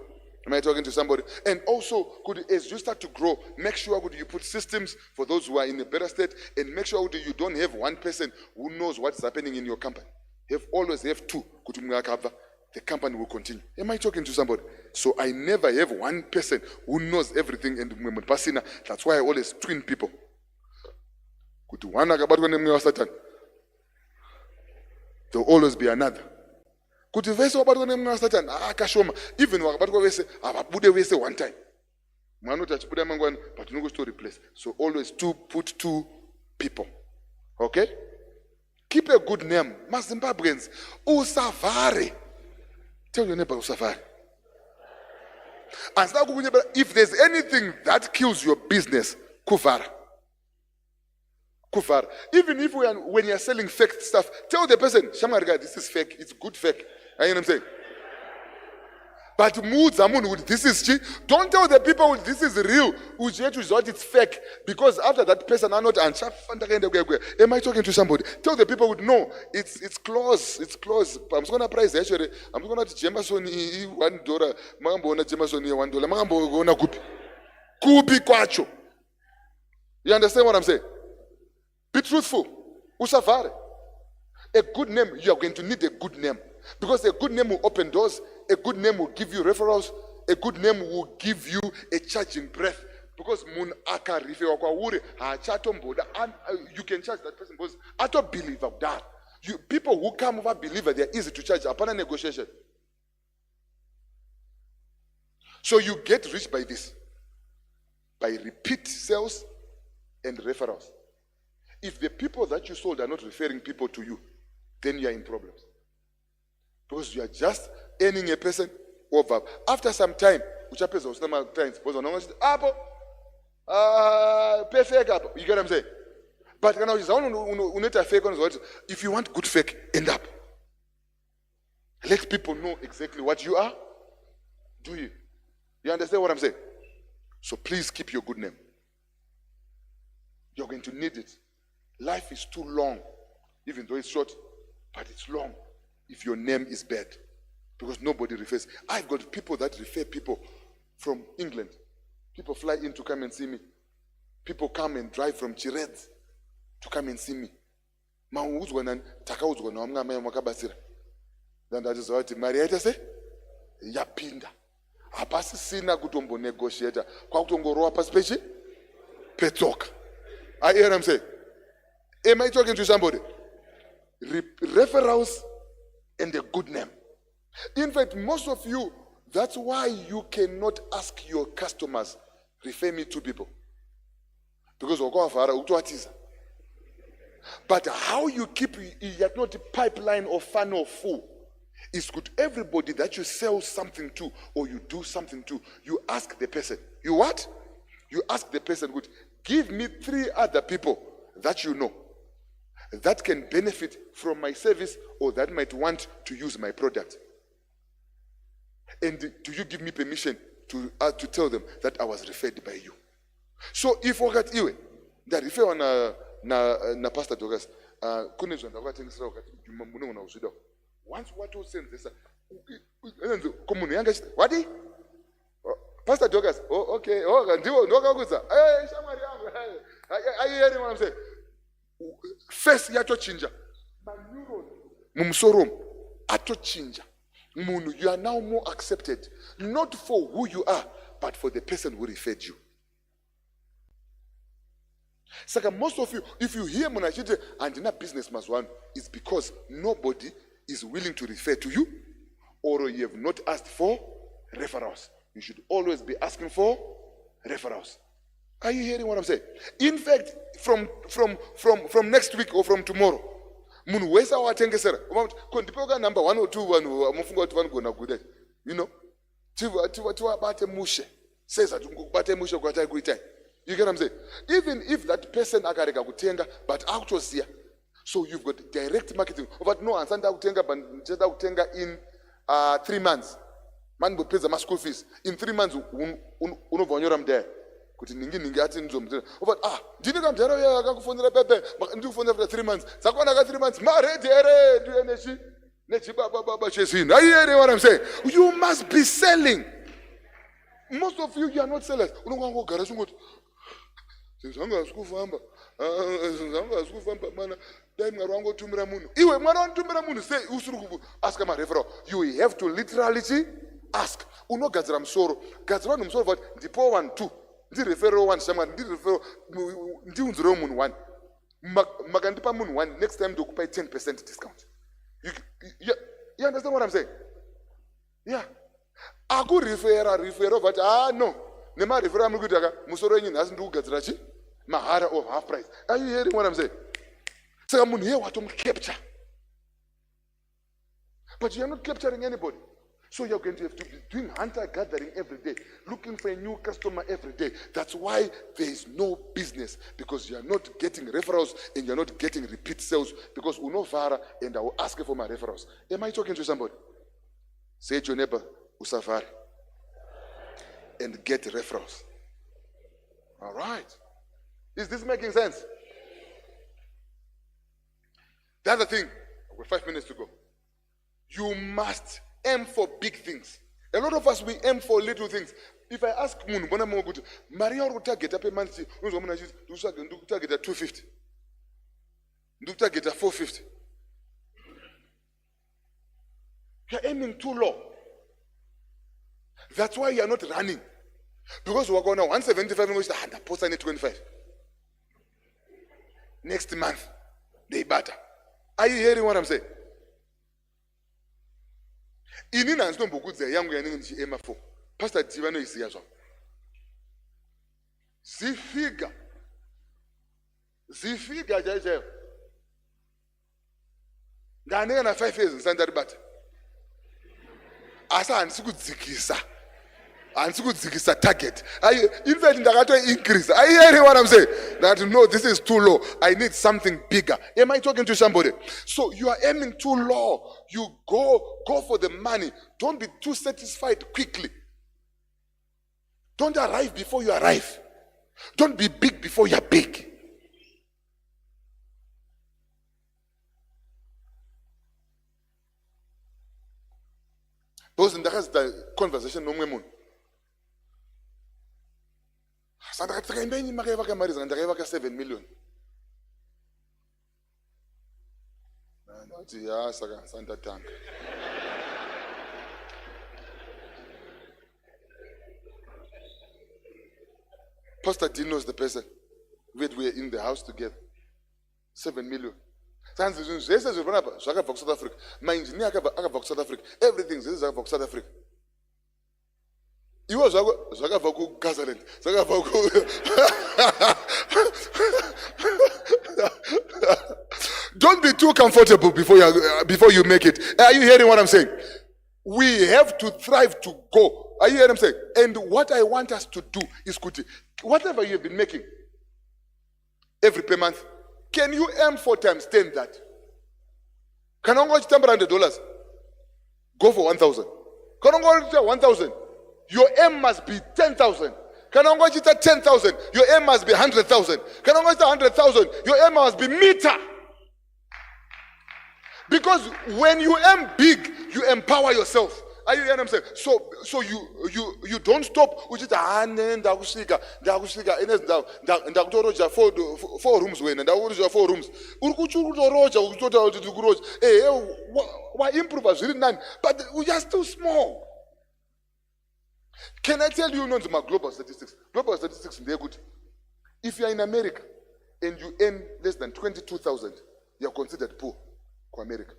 And also, as you start to grow, make sure you put systems for those who are in a better state, and make sure you don't have one person who knows what's happening in your company. Always have two. The company will continue. Am I talking to somebody? So I never have one person who knows everything, and that's why I always twin people. There'll always be another. Even one time. But you to replace. So always put two people. Okay? Keep a good name. Zimbabweans. Usafari. Tell your neighbor Usafari. And if there's anything that kills your business, Kuvara. Even if when you're selling fake stuff, tell the person, Shamarga, this is fake, it's good fake. You know what I'm saying? But this is cheap. Don't tell the people this is real. It's fake. Because after that person are not am I talking to somebody? Tell the people no, it's close. It's close. I'm gonna price actually. I'm gonna Jamasoni $1. Magambona Jamasoni $1. Magambona Kupi kwacho. You understand what I'm saying? Be truthful. Usafari. A good name, you are going to need a good name. Because a good name will open doors. A good name will give you referrals. A good name will give you a charging breath. Because mun aka rife wakwa ha chatomboda and you can charge that person because I don't believe of that. People who come over believer, they're easy to charge upon a negotiation. So you get rich by this. By repeat sales and referrals. If the people that you sold are not referring people to you, then you are in problems. Because you are just earning a person over. After some time, which happens with some clients, pay fake up. You get what I'm saying? But if you want good fake, end up. Let people know exactly what you are doing. You understand what I'm saying? So please keep your good name. You're going to need it. Life is too long, even though it's short, but it's long if your name is bad. Because nobody refers. I've got people that refer people from England. People fly in to come and see me. People come and drive from Chired to come and see me. Then that is what Marietta say. Yapinda. Apasi sina kutombo negotiator. Kwa kutongo roa paspechi? Petok. I hear them say. Am I talking to somebody? Referrals and a good name. In fact, most of you, that's why you cannot ask your customers, refer me to people. Because But how you keep yet not pipeline or funnel full is good. Everybody that you sell something to or you do something to, you ask the person. You what? You ask the person, good, give me 3 other people that you know that can benefit from my service or that might want to use my product. And do you give me permission to tell them that I was referred by you? So if wakati iwe nda refer na Pastor Douglas kune zvanda kwatengesa wakati munhu una uzvida once watosenzesa komunhu yanga wadi Pastor Douglas, oh okay, ndiwo ndokakudza shamwari yangu ayiyeri mwana mse face yatochinja maneuron mumusoro atochinja munhu. You are now more accepted, not for who you are but for the person who referred you. Saka most of you, if you hear munhu achiti handina business mazwano, it's because nobody is willing to refer to you or you have not asked for referrals. You should always be asking for referrals. Are you hearing what I'm saying? In fact, from next week or from tomorrow, munhu wese watengesera kondipoka number 1 or 2 vanhu mufunga kuti vanogona kuita, you know, tivabate mushe seza tungubate mushe kwatai kuitai. You get what I'm saying? Even if that person akarega kutenga but akutoziya, so you've got direct marketing. But no, ansanda kutenga but njeda kutenga in 3 months. Man will pay the school fees. In 3 months, unovonyora mdaya. Kuti ningi ati nzomdira. But ndine kamjaro ya akakufonera pepe, ndikufonera for 3 months. Sakwana ka 3 months. Ma ready ere ndiye nechi baba chesini. Are you hearing what I'm saying? You must be selling. Most of you are not sellers. Unonganga kugara sungoti. Zanga sikufamba. Zanga sikufamba mana. Dai mwari wangu tumira munhu. Iwe mwari wangu tumira munhu say usuri ask ma referral. You have to literally ask. Unogadzira musoro. Gadzira vanhu musoro vati ndipo 1 2. Ndi referral 1 shamwari ndi referral ndi unziro munhu 1. Makandipa munhu 1 next time ndokupa 10% discount. You understand what I'm saying? Yeah. Aku referral vati no. Nema referral mukutaka musoro yenyu nhasi ndikugadzira chi? Mahara or half price. Are you hearing what I'm saying? Saka munhu here watom capture. But you are not capturing anybody. So you're going to have to be doing hunter gathering every day, looking for a new customer every day. That's why there is no business, because you are not getting referrals and you're not getting repeat sales, because unovara and I will ask you for my referrals. Am I talking to somebody? Say to your neighbor, usafari, and get referrals. All right. Is this making sense? The other thing, we've 5 minutes to go. You must aim for big things. A lot of us, we aim for little things. If I ask Moon, Maria will target up a month, target at 250. Target at 450. You're aiming too low. That's why you're not running. Because we're going to 175 and we post on 25. Next month, they better. Are you hearing what I'm saying? Inina nsto mbukudze yangu yanenge ndichi ema 4. Pastor Tivano isi yazo. Zifiga jaje. Nganeka na 5 years nsandari bata. Asa ansikudzikisa. Ansikudzikisa target. In fact ndakato increase. Are you hearing what I'm saying? That no, this is too low. I need something bigger. Am I talking to somebody? So you are aiming too low. You go for the money. Don't be too satisfied quickly. Don't arrive before you arrive. Don't be big before you're big. Because in the conversation no more. Sandra Trembeni Maria Maris and Reva 7 million. Santa Tank. Pastor Dean knows the person. We're in the house together. 7 million. South Africa. My engineer South Africa. Everything is South Africa. You was Zagavaku Gazaland. Zagavaku. Don't be too comfortable before you make it. Are you hearing what I'm saying? We have to thrive to go. Are you hearing what I'm saying? And what I want us to do is whatever you've been making every pay month, can you earn 4 times 10 that? Can I go to $100? Go for 1,000. Can I go to 1,000? Your aim must be 10,000. Can I go to 10,000? Your aim must be 100,000. Can I go to 100,000? Your aim must be meter. Because when you aim big, you empower yourself. Are you hearing what I'm saying? So you don't stop. We just ndakusvika ndakutoroja 4 rooms when ndakutoroja 4 rooms. Urikuchurutoroja ukutota kuroja. Wa improve as really none, but we are still small. Can I tell you my global statistics? Global statistics they're good. If you are in America and you earn less than 22,000, you are considered poor. America.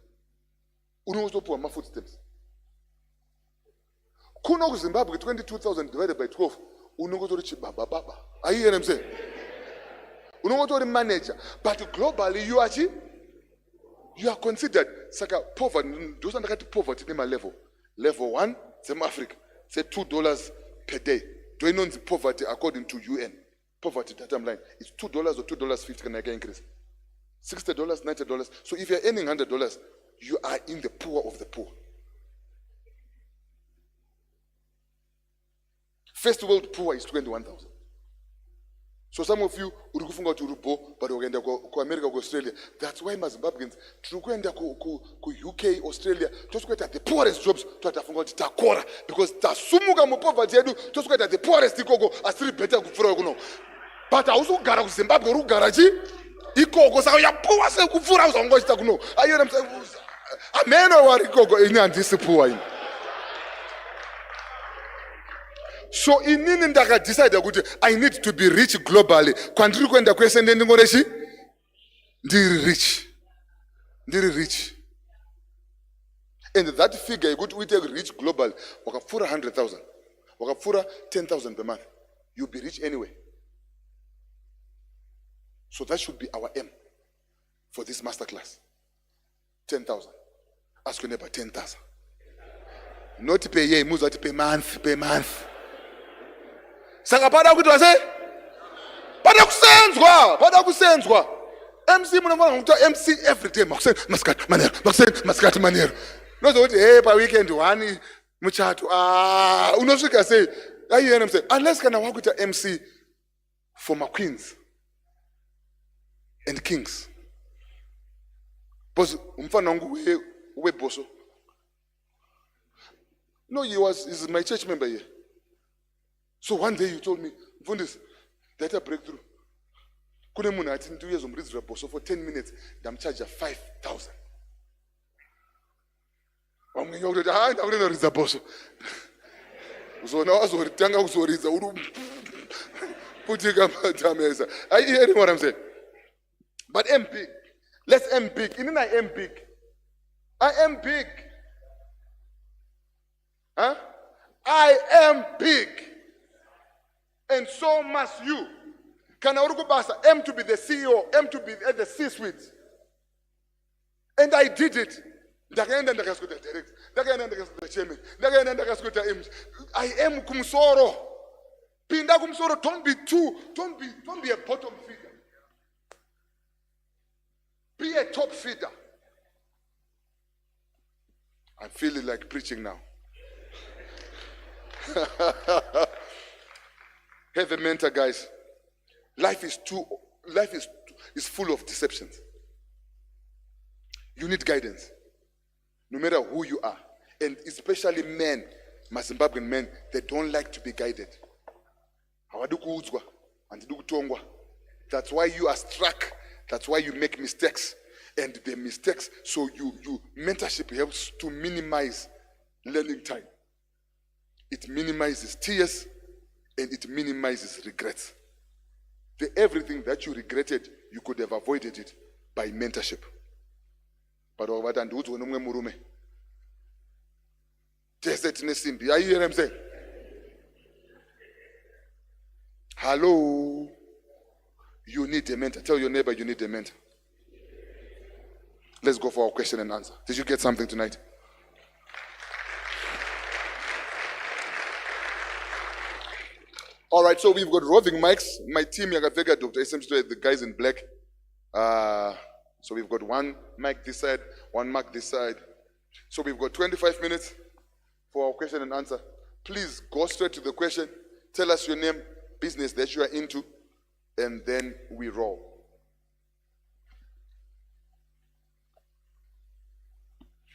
Unozopoa ma food stamps. Kuno Zimbabwe 22,000 divided by 12. Unogotori baba. Are you hearing what I'm saying? Unogotori manager. But globally you are considered saka poverty. Those are the poverty in my level. Level 1, Sm Africa, say $2 per day. Do you know the poverty according to UN? Poverty that I'm like it's $2 or $2.50 can I get increase? $60, $90. So if you're earning $100, you are in the poor of the poor. First world poor is 21,000. So some of you urukufunga to Rubo, but we're going to go America, go Australia. That's why Zimbabweans going to go UK, Australia, just get at the poorest jobs to atafunga to Takora because tasumuga mo poverty just get at the poorest go as three better go. But I also got Zimbabwe garaji. Ikoko sa ya poor se kufura uzongochita kuno. Are you saying? Ameno wari ikoko inyandisipuwa. So inini ndaka decide ukuthi I need to be rich globally. Kwandiri kwenda kwesende ndingoreshi ndiri rich. And that figure you we take rich global wakafura 100,000. Wakafura 10,000 per month. You'll be rich anyway. So that should be our aim for this masterclass. 10,000. Ask your neighbor 10,000. Not pay year, must pay month. Saka pada kuti wase? Pada kusenzwa. MC munamwana ngikuta MC every day maskat manero. Nozo kuti hey pa weekend one muchato unosvika say ayi yena mse unless kana wakuita MC for my queens and kings. Because umfana wangu we boso. No, he's my church member here. So one day you told me, Fundis, data breakthrough. Kune muna ati 2 years umrizira boso for 10 minutes, dam charge 5,000. Wamngenga kuti ndakuna riza boso. Uzona wazoritanga kuzoriza uru putika matameza. Are you hearing what I'm saying? But aim big. Let's aim big. Inina I aim big. I am big. Huh? I am big. And so must you. Kana urukubasa, aim to be the CEO, aim to be at the C-suite. And I did it. Ndakaenda ndakaskuta direct. Ndakaenda ndakaskuta chairman. Ndakaenda ndakaskuta image. I am kumsoro. Pinda kumsoro, don't be a bottom feeder. Be a top feeder. I'm feeling like preaching now. Have a mentor, guys. Life is full of deceptions. You need guidance, no matter who you are, and especially men, Zimbabwean men, they don't like to be guided. That's why you are struck. That's why you make mistakes, and the mistakes. So you mentorship helps to minimize learning time. It minimizes tears and it minimizes regrets. Everything that you regretted, you could have avoided it by mentorship. But what I'm doing, murume. Are you hearing what I'm saying? Hello. You need a mentor. Tell your neighbor you need a mentor. Let's go for our question and answer. Did you get something tonight? All right, so we've got roving mics. My team, Yakavega, Dr. Sm, the guys in black. So we've got one mic this side, one mic this side. So we've got 25 minutes for our question and answer. Please go straight to the question. Tell us your name, business that you are into, and then we roll.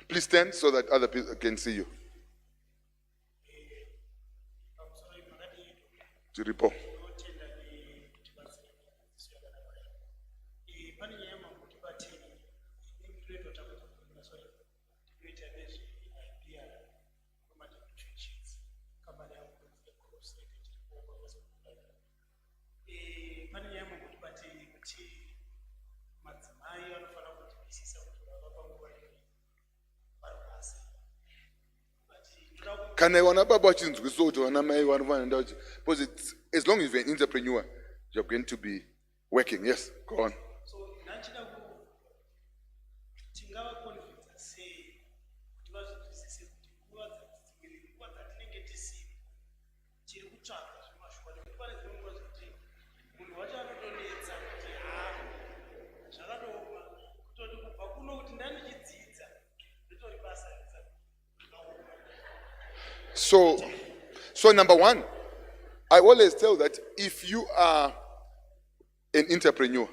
Please stand so that other people can see you. To report. Can I want to because it's, as long as you're an entrepreneur, you're going to be working. Yes, go on. So number one, I always tell that if you are an entrepreneur,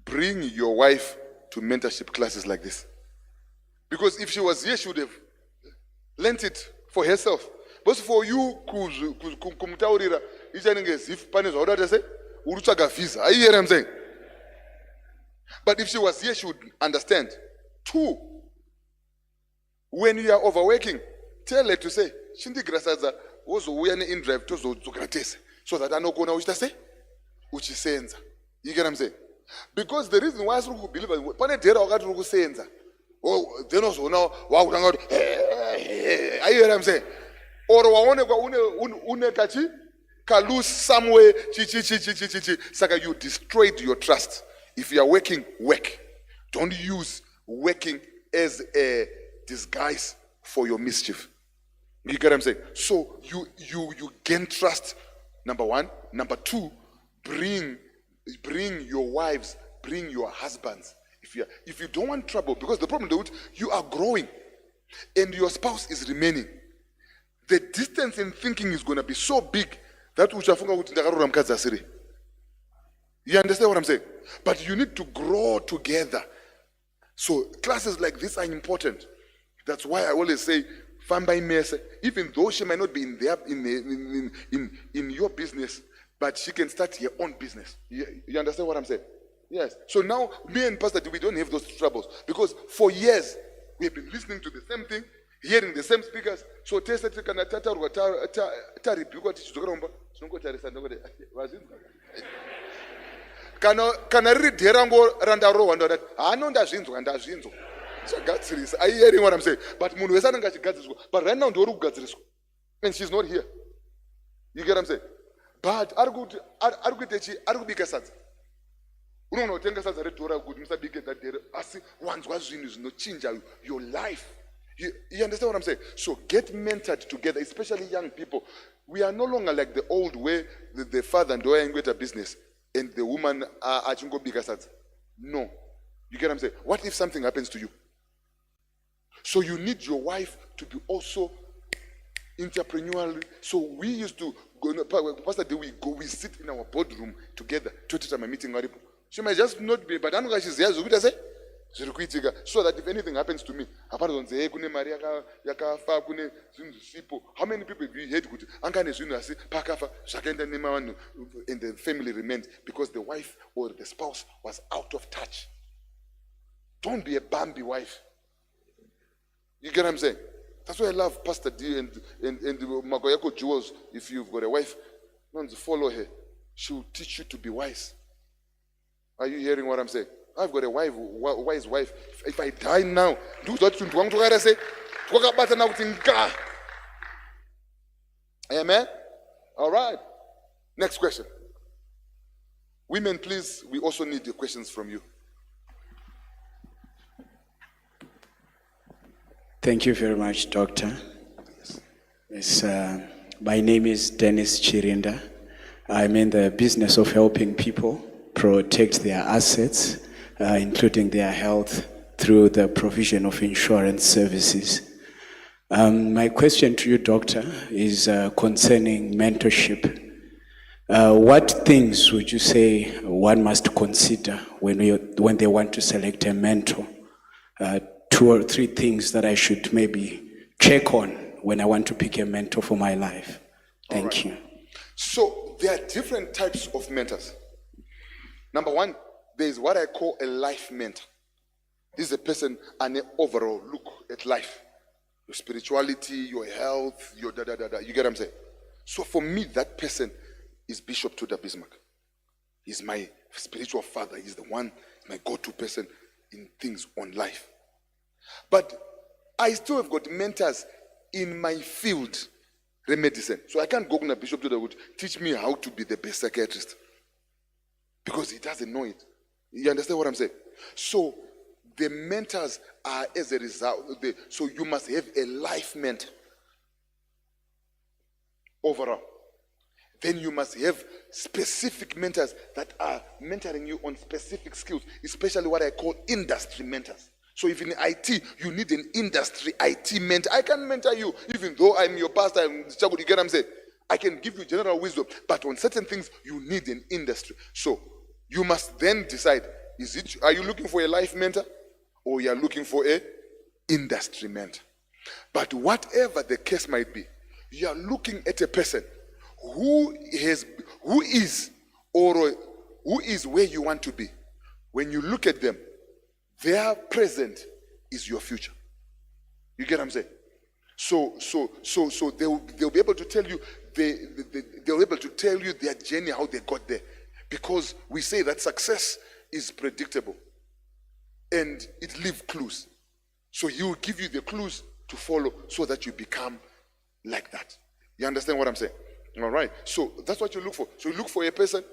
bring your wife to mentorship classes like this. Because if she was here, she would have learnt it for herself. But for you, but if she was here, she would understand. Two, when you are overworking, tell her to say, Shindi grasaza was in drive to Zokrates, so that I know what to say, which is sense. You get what I'm saying? Because the reason why I believe Panetera or Gatu Senza. Oh, they also know wow, I hear what I'm saying. Or Unekachi, Kalus somewhere, Saka, you destroyed your trust. If you are working, work. Don't use working as a disguise for your mischief. You get what I'm saying? So you gain trust, number one. Number two, bring your wives, bring your husbands. If you don't want trouble, because the problem is you are growing and your spouse is remaining. The distance in thinking is going to be so big that you understand what I'm saying? But you need to grow together. So classes like this are important. That's why I always say, even though she might not be in your business, but she can start her own business. You understand what I'm saying? Yes. So now, me and Pastor D, we don't have those troubles. Because for years, we have been listening to the same thing, hearing the same speakers. So, Can I read Derango Randaro and that? I know that Zinzo. So God serious. Are you hearing what I'm saying? But but right now Doru got this. And she's not here. You get what I'm saying? But Argutechi. Uno tenga sasa retora good Mr. Big that there once was is no change your life. You understand what I'm saying? So get mentored together, especially young people. We are no longer like the old way the father and daughter get a business and the woman are go bigger sats. No. You get what I'm saying? What if something happens to you? So you need your wife to be also entrepreneurial. So we used to go, Pastor, we sit in our boardroom together to teach my meeting. She might just not be, but I know she's here. So that if anything happens to me, how many people have you heard? And the family remained because the wife or the spouse was out of touch. Don't be a Bambi wife. You get what I'm saying? That's why I love Pastor D and Magoyako Jewels. If you've got a wife, don't follow her. She will teach you to be wise. Are you hearing what I'm saying? I've got a wise wife. If I die now, do what you want to say. Amen? All right. Next question. Women, please, we also need the questions from you. Thank you very much, Doctor. Yes, my name is Dennis Chirinda. I'm in the business of helping people protect their assets, including their health, through the provision of insurance services. My question to you, Doctor, is concerning mentorship. What things would you say one must consider when they want to select a mentor? 2 or 3 things that I should maybe check on when I want to pick a mentor for my life. Thank you. So there are different types of mentors. Number 1, there is what I call a life mentor. This is a person and an overall look at life. Your spirituality, your health, your da-da-da-da. You get what I'm saying? So for me, that person is Bishop Tudor Bismarck. He's my spiritual father. He's the one, my go-to person in things on life. But I still have got mentors in my field, medicine. So I can't go to Bishop Tudor would teach me how to be the best psychiatrist. Because he doesn't know it. You understand what I'm saying? So the mentors are as a result. So you must have a life mentor overall. Then you must have specific mentors that are mentoring you on specific skills, especially what I call industry mentors. So if in IT, you need an industry IT mentor. I can mentor you, even though I'm your pastor, you get what I'm saying? I can give you general wisdom, but on certain things, you need an industry. So you must then decide, are you looking for a life mentor or you are looking for a industry mentor? But whatever the case might be, you are looking at a person who is where you want to be. When you look at them, their present is your future. You get what I'm saying? So they'll be able to tell you they'll be able to tell you their journey, how they got there, because we say that success is predictable and it leaves clues. So he will give you the clues to follow so that you become like that. You understand what I'm saying? All right. So that's what you look for. So you look for a person,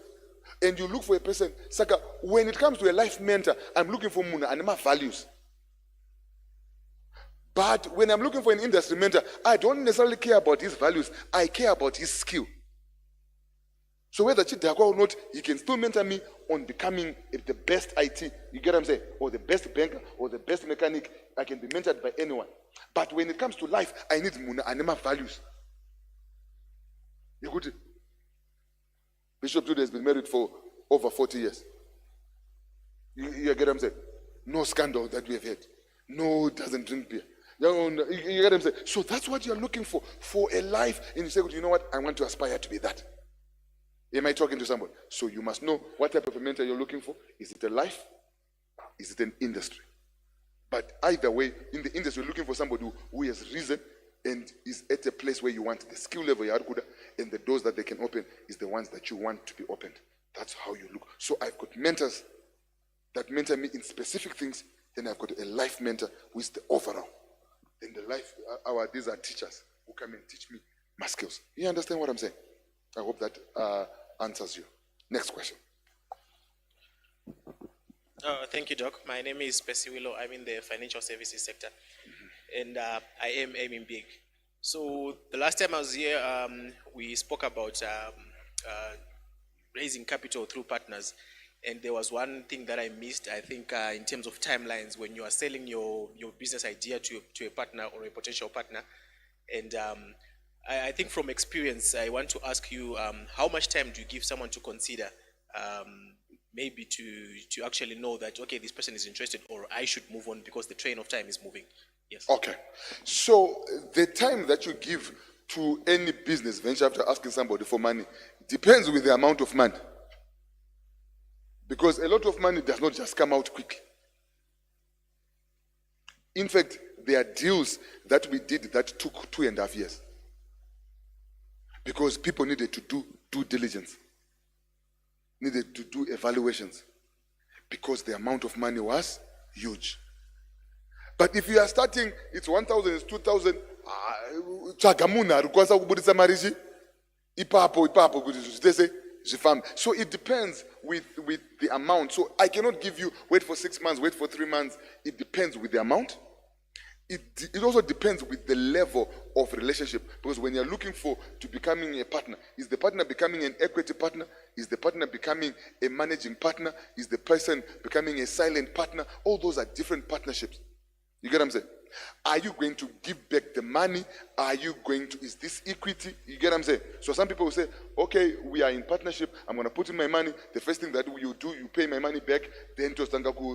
and you look for a person. Saka, when it comes to a life mentor, I'm looking for Muna and my values. But when I'm looking for an industry mentor, I don't necessarily care about his values. I care about his skill. So whether Chidakwa or not, he can still mentor me on becoming the best IT. You get what I'm saying? Or the best banker, or the best mechanic. I can be mentored by anyone. But when it comes to life, I need Muna and my values. You could. Bishop Tudor has been married for over 40 years. You get what I'm saying? No scandal that we have had. No, doesn't drink beer. You get what I'm saying? So that's what you're looking for a life. And you say, you know what? I want to aspire to be that. Am I talking to somebody? So you must know what type of a mentor you're looking for. Is it a life? Is it an industry? But either way, in the industry, you're looking for somebody who has reason and is at a place where you want the skill level, and the doors that they can open is the ones that you want to be opened. That's how you look. So I've got mentors that mentor me in specific things. Then I've got a life mentor who is the overall. Then these are teachers who come and teach me my skills. You understand what I'm saying? I hope that answers you. Next question. Thank you, Doc. My name is Percy Willow. I'm in the financial services sector, and I am aiming big. So the last time I was here, we spoke about raising capital through partners, and there was one thing that I missed, I think, in terms of timelines, when you are selling your business idea to a partner or a potential partner. And I think from experience, I want to ask you, how much time do you give someone to consider, maybe to actually know that, okay, this person is interested, or I should move on because the train of time is moving? Yes. Okay. So the time that you give to any business venture after asking somebody for money depends with the amount of money. Because a lot of money does not just come out quickly. In fact, there are deals that we did that took 2.5 years. Because people needed to do due diligence, needed to do evaluations, because the amount of money was huge. But if you are starting, it's 1,000, it's 2,000, So it depends with the amount. So I cannot give you wait for 6 months, wait for 3 months. It depends with the amount. It also depends with the level of relationship, because when you're looking to becoming a partner, is the partner becoming an equity partner? Is the partner becoming a managing partner? Is the person becoming a silent partner? All those are different partnerships. You get what I'm saying? Are you going to give back the money? Is this equity? You get what I'm saying? So some people will say, okay, we are in partnership, I'm going to put in my money. The first thing that you do, you pay my money back, then to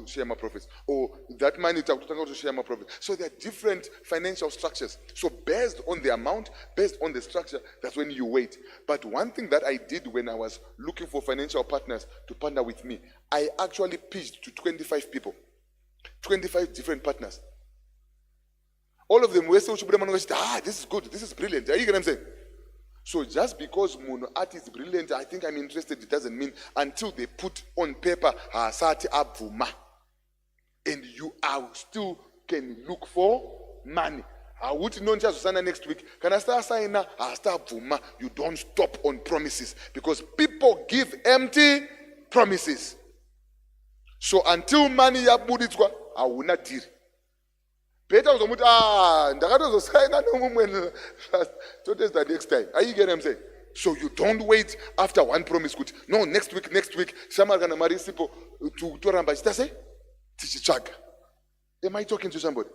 share my profits. Or that money to share my profits. So there are different financial structures. So based on the amount, based on the structure, that's when you wait. But one thing that I did when I was looking for financial partners to partner with me, I actually pitched to 25 people, 25 different partners. All of them were so this is good, this is brilliant. You get what I'm saying? So just because Muno art is brilliant, I think I'm interested, it doesn't mean until they put on paper and you are still can look for money. I would know just next week. Can I start signing now? I start Vuma. You don't stop on promises because people give empty promises. So until money yabuditswa, I will not deal. Better uzomuthi ndakatozosayina nomumwe today the next time. Are you getting what I'm saying? So you don't wait after one promise. Good. No, next week. Shamar gonna marry people to ramba. Say, tichichaga. Am I talking to somebody?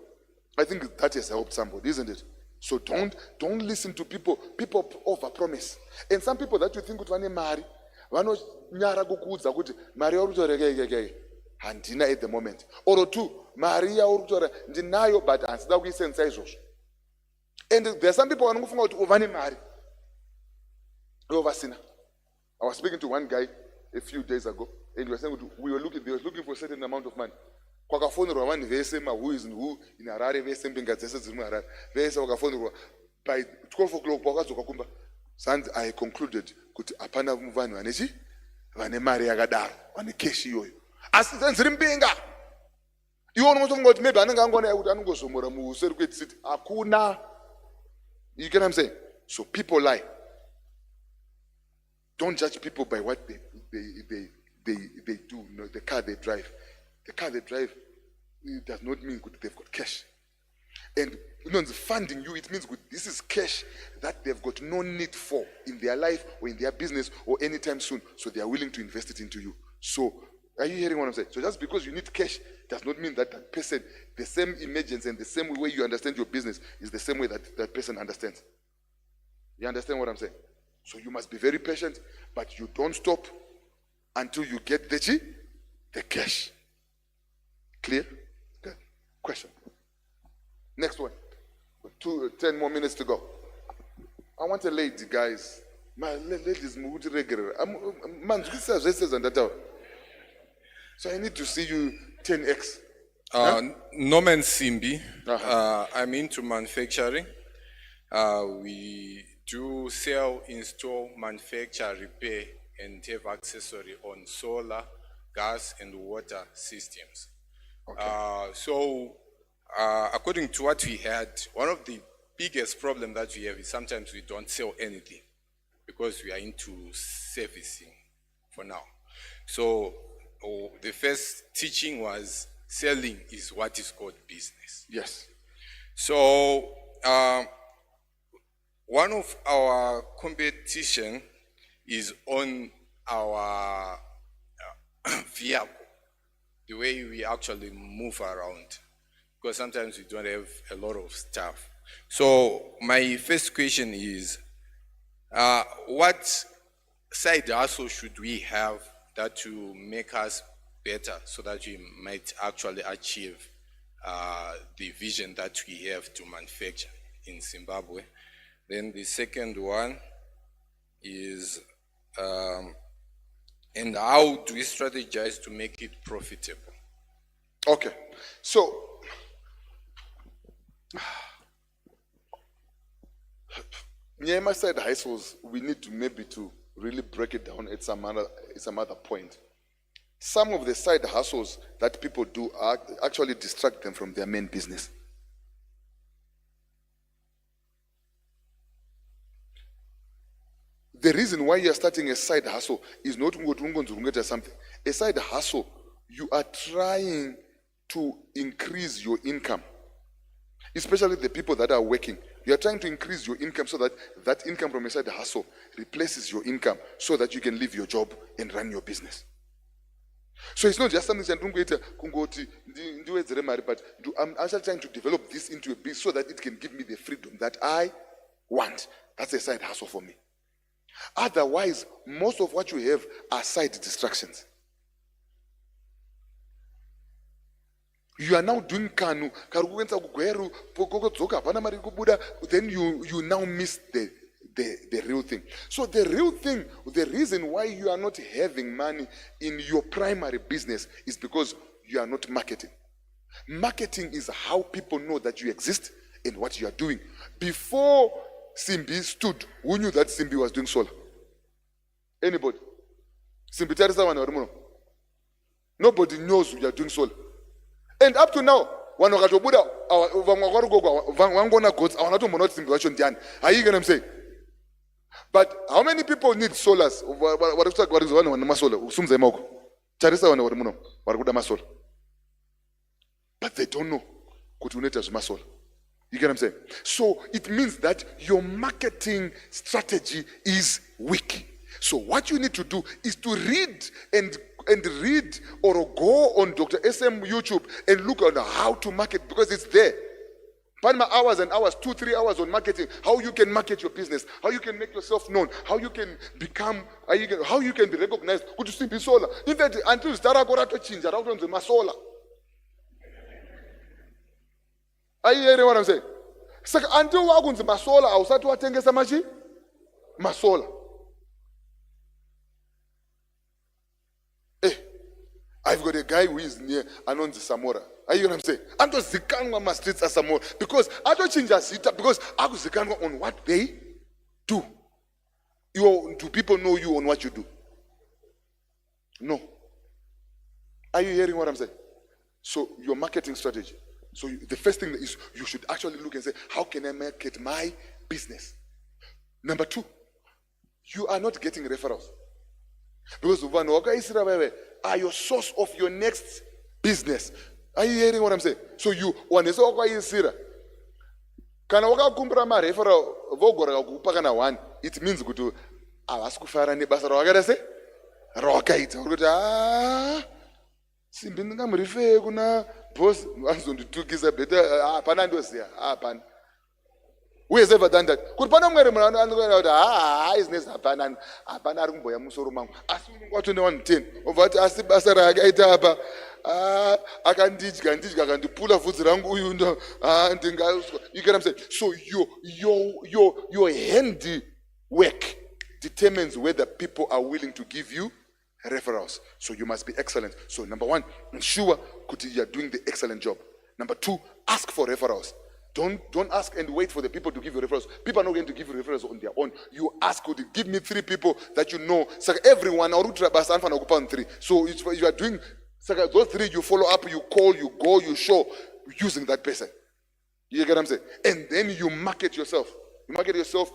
I think that has helped somebody, isn't it? So don't listen to people. People overpromise. And some people that you think would want to marry, vano nyara kukudza kuti mari yauri handina at the moment. Or two, Maria urukutore ndinayo but handida kuisenza izvozvo. And there are some people vanofunga kuti uvane mari. Ovasina. I was speaking to one guy a few days ago, and he was saying they were looking for a certain amount of money. Kwakafonerwa vanhu vese who is in who in Harare vese mbinga dzese dziri muHarare vese vakafonerwa by 12 o'clock pakadzoka kumba. And I concluded kuti hapana vanhu vane mari yakadaro vane cash iyoyo. Asi dziri mbinga. Iwo unotofunga kuti maybe anenge angona kuti anongozomora museri kwecity. Hakuna. You get what I'm saying? So people lie. Don't judge people by what they do, no, the car they drive. The car they drive, it does not mean good they've got cash. And funding you, it means good, this is cash that they've got no need for in their life or in their business or anytime soon. So they are willing to invest it into you. So, are you hearing what I'm saying? So just because you need cash does not mean that that person, the same emergence and the same way you understand your business is the same way that that person understands. You understand what I'm saying? So you must be very patient, but you don't stop until you get the cash. Clear? Good. Question. Next one. 10 more minutes to go. I want a lady, guys. My ladies move regular. So I need to see you 10x. Norman Simbi. I'm into manufacturing. We do sell, install, manufacture, repair, and have accessory on solar, gas, and water systems. Okay. According to what we had, one of the biggest problems that we have is sometimes we don't sell anything because we are into servicing for now. So the first teaching was selling is what is called business. Yes. So one of our competition is on our vehicle, the way we actually move around, because sometimes we don't have a lot of stuff. So my first question is, what side hustle should we have that will make us better so that we might actually achieve the vision that we have to manufacture in Zimbabwe? Then the second one is, and how do we strategize to make it profitable? Okay, so Nyema side hustles, we need to maybe to really break it down at some other point. Some of the side hustles that people do actually distract them from their main business. The reason why you are starting a side hustle is not something. A side hustle, you are trying to increase your income. Especially the people that are working. You are trying to increase your income so that that income from a side hustle replaces your income so that you can leave your job and run your business. So it's not just something but I'm actually trying to develop this into a business so that it can give me the freedom that I want. That's a side hustle for me. Otherwise, most of what you have are side distractions. You are now doing kanu, then you now miss the real thing. So the real thing, the reason why you are not having money in your primary business is because you are not marketing. Marketing is how people know that you exist and what you are doing. Before Simbi stood, who knew that Simbi was doing solar? Anybody? Simbi Teresa one. Nobody knows you are doing solar. And up to now, are you going to say? But how many people need solars? What is one solar? But they don't know. You get what I'm saying? So it means that your marketing strategy is weak. So what you need to do is to read and read or go on Dr. Sm YouTube and look at how to market, because it's there. Find my hours and hours, 2-3 hours on marketing, how you can market your business, how you can make yourself known, how you can become, how you can be recognized. Could you see be solar? In fact, until start to change around the masola. Are you hearing what I'm saying? So until we go to masola, I'll start to attend masola. I've got a guy who is near Anonzi Samora. Are you know what I'm saying? I'm just zikanwa my streets as Samora. Because I don't change as it because I go zikanwa on what they do. Do people know you on what you do? No. Are you hearing what I'm saying? So your marketing strategy. So the first thing is you should actually look and say, how can I market my business? Number 2, you are not getting referrals. Because are your source of your next business. Are you hearing what I'm saying? So you want to say, can I kumpra ma referral vogora kupakana one? It means go to askufara ne basara wagara say roka it. Simbinga mrife kuna boss anzondi tukiza better hapana ndosia hapana. Who has ever done that? Could Panamere is next hapana hapana rumboya musoro mangu. Asunu kwa 2110 over asibasara agaita hapa. I can teach, pull a foot around you know, you get what I'm saying? So your handiwork determines whether people are willing to give you referrals. So you must be excellent. So number 1, ensure you are doing the excellent job. Number 2, ask for referrals. Don't ask and wait for the people to give you referrals. People are not going to give you referrals on their own. You ask, could you give me 3 people that you know? So everyone, or 3. So you are doing. So those 3 you follow up, you call, you go, you show, using that person. You get what I'm saying? And then you market yourself. You market yourself.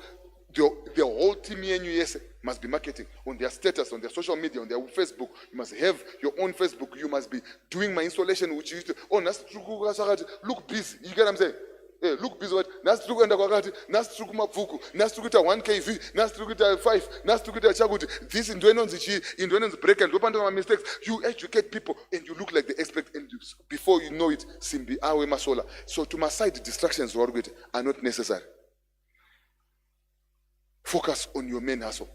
The whole team here in US must be marketing on their status, on their social media, on their Facebook. You must have your own Facebook. You must be doing my installation, which you used to. Oh, look busy. You get what I'm saying? Hey, look busy. Nastruku kwakati, nastruku mafuku, nastruku 1 kV, nastruku 5, nastruku chakuti. This in doing break and open my mistakes. You educate people and you look like the expert, and before you know it, Simbi awe masola. So to my side, distractions are not necessary. Focus on your main hustle.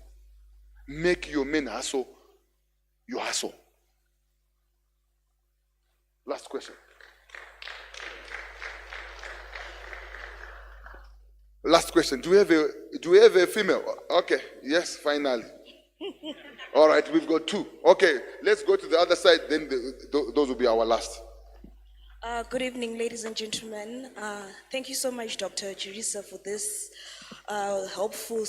Make your main hustle your hustle. Last question. Last question. Do we have a female? Okay. Yes, finally. All right, we've got 2. Okay, let's go to the other side. Then those will be our last. Good evening, ladies and gentlemen. Thank you so much, Dr. Chirisa, for this helpful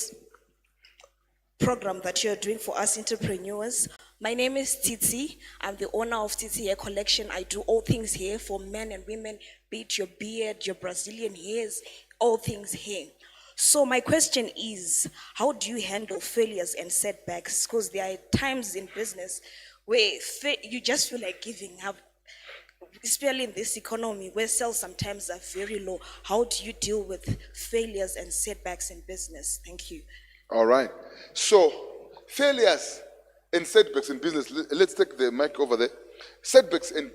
program that you're doing for us entrepreneurs. My name is Titi. I'm the owner of Titi Hair Collection. I do all things hair for men and women, be it your beard, your Brazilian hairs, all things hair. So my question is, how do you handle failures and setbacks? Because there are times in business where you just feel like giving up, especially in this economy where sales sometimes are very low. How do you deal with failures and setbacks in business? Thank you. All right. So, failures and setbacks in business. Let's take the mic over there. Setbacks and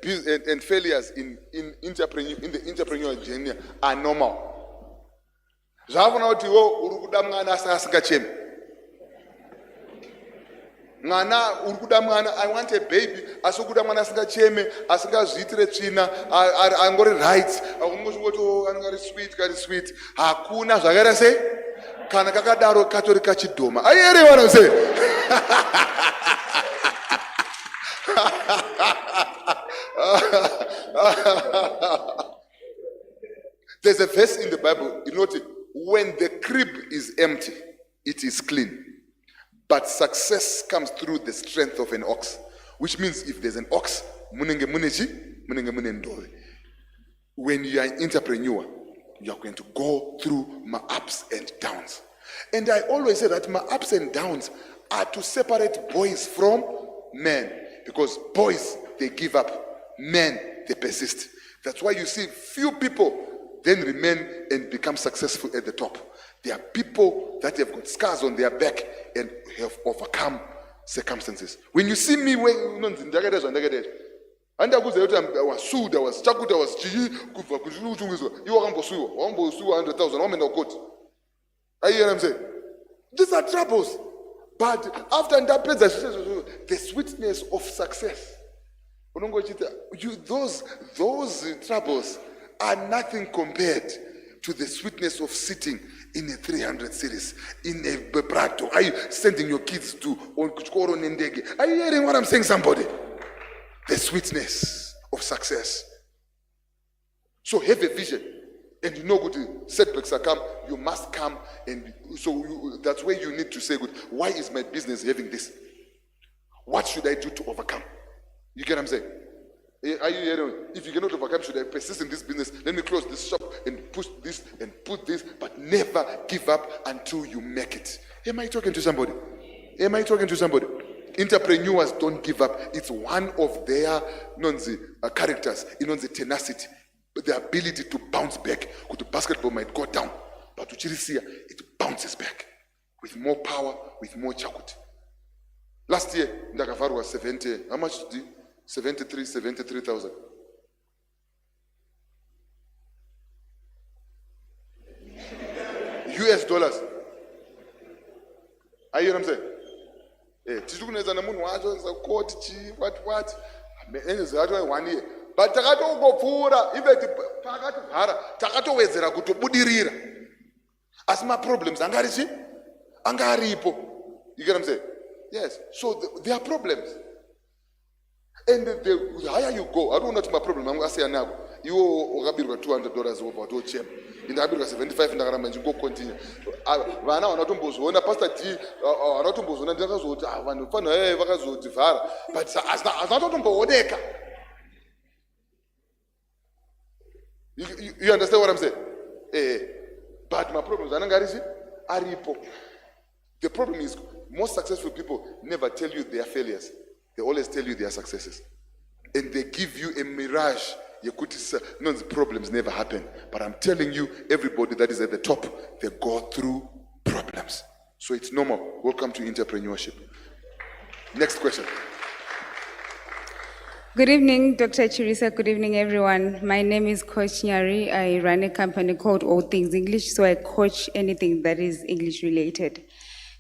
failures in the entrepreneurial journey are normal. Mwana urikuda mwana, I want a baby. Asokuda mwana asingacheme, asingazviitire tsvina, angori right, angori sweet. Hakuna zvakaita sei? Kana kakadaro katori kachidhoma. Are you hearing what I'm saying? There's a verse in the Bible, you notice, when the crib is empty, it is clean. But success comes through the strength of an ox, which means if there's an ox, when you are an entrepreneur, you are going to go through my ups and downs. And I always say that my ups and downs are to separate boys from men, because boys, they give up, men, they persist. That's why you see few people then remain and become successful at the top. There are people that have got scars on their back and have overcome circumstances. When you see me, I was sued, I was chakuta, I was chiyi, you are 100,000, how many are good? Are you hearing what I'm saying? These are troubles. But after that, the sweetness of success. Those troubles are nothing compared to the sweetness of sitting in a 300 series, in a Bebrato. Are you sending your kids to Onkuchkoro Nendege? Are you hearing what I'm saying, somebody? The sweetness of success. So have a vision, and you know good setbacks are come, you must come, and so that's where you need to say, good, why is my business having this? What should I do to overcome? You get what I'm saying? Are you hearing? If you cannot overcome, should I persist in this business? Let me close this shop and push this and put this, but never give up until you make it. Am I talking to somebody? Am I talking to somebody? Entrepreneurs don't give up. It's one of their characters, the tenacity, the ability to bounce back. The basketball might go down, but it bounces back with more power, with more chakut. Last year, Ndakavaru was 70. How much did 73,000. US dollars. Are you hear what I'm saying? Tichukuneza namunhu wacho court what? Enezvato 1 year. But takatongopfuura iveti pakatovhara takatowedzera kutobudirira. Asi problems angaripo. You get what I'm saying? Yes. So there are problems. And the higher you go, I don't know my problem. I'm going to say now, you will be $200 over to check. In the habit of 75 and you go continue. Vana wanatombozoona Pastor T wanatombozoona ndakazoti vanhu fana vakazotivhara, but azatotombooneka. You understand what I'm saying? But my problem is aripo. The problem is most successful people never tell you their failures. They always tell you their successes. And they give you a mirage. No, the problems never happen. But I'm telling you, everybody that is at the top, they go through problems. So it's normal. Welcome to entrepreneurship. Next question. Good evening, Dr. Chirisa. Good evening, everyone. My name is Coach Nyari. I run a company called All Things English, so I coach anything that is English related.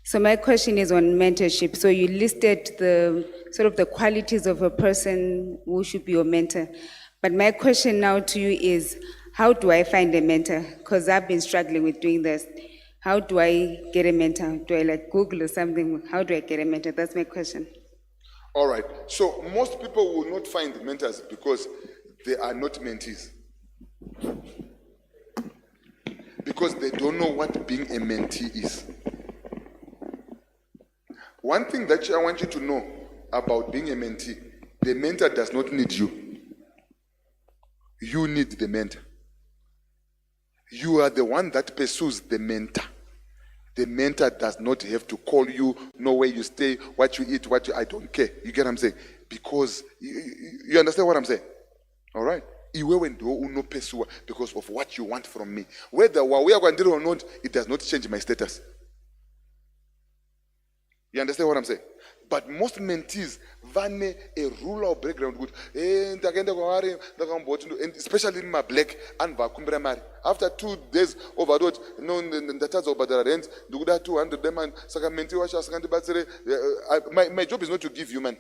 So my question is on mentorship. So you listed the sort of the qualities of a person who should be your mentor. But my question now to you is, how do I find a mentor? Because I've been struggling with doing this. How do I get a mentor? Do I Google or something? How do I get a mentor? That's my question. All right. So most people will not find mentors because they are not mentees. Because they don't know what being a mentee is. One thing that I want you to know about being a mentee, the mentor does not need you. You need the mentor. You are the one that pursues the mentor. The mentor does not have to call you, know where you stay, what you eat, I don't care. You get what I'm saying? Because you understand what I'm saying? All right? Iwewe ndo unopesua because of what you want from me. Whether we are going or not, it does not change my status. You understand what I'm saying? But most mentees vane a rural background good, and especially in my black and vakumbra mari. After 2 days overload, no the tax over the rent, do that 200 them and sakamenti washa sakandi batsere. My job is not to give you money.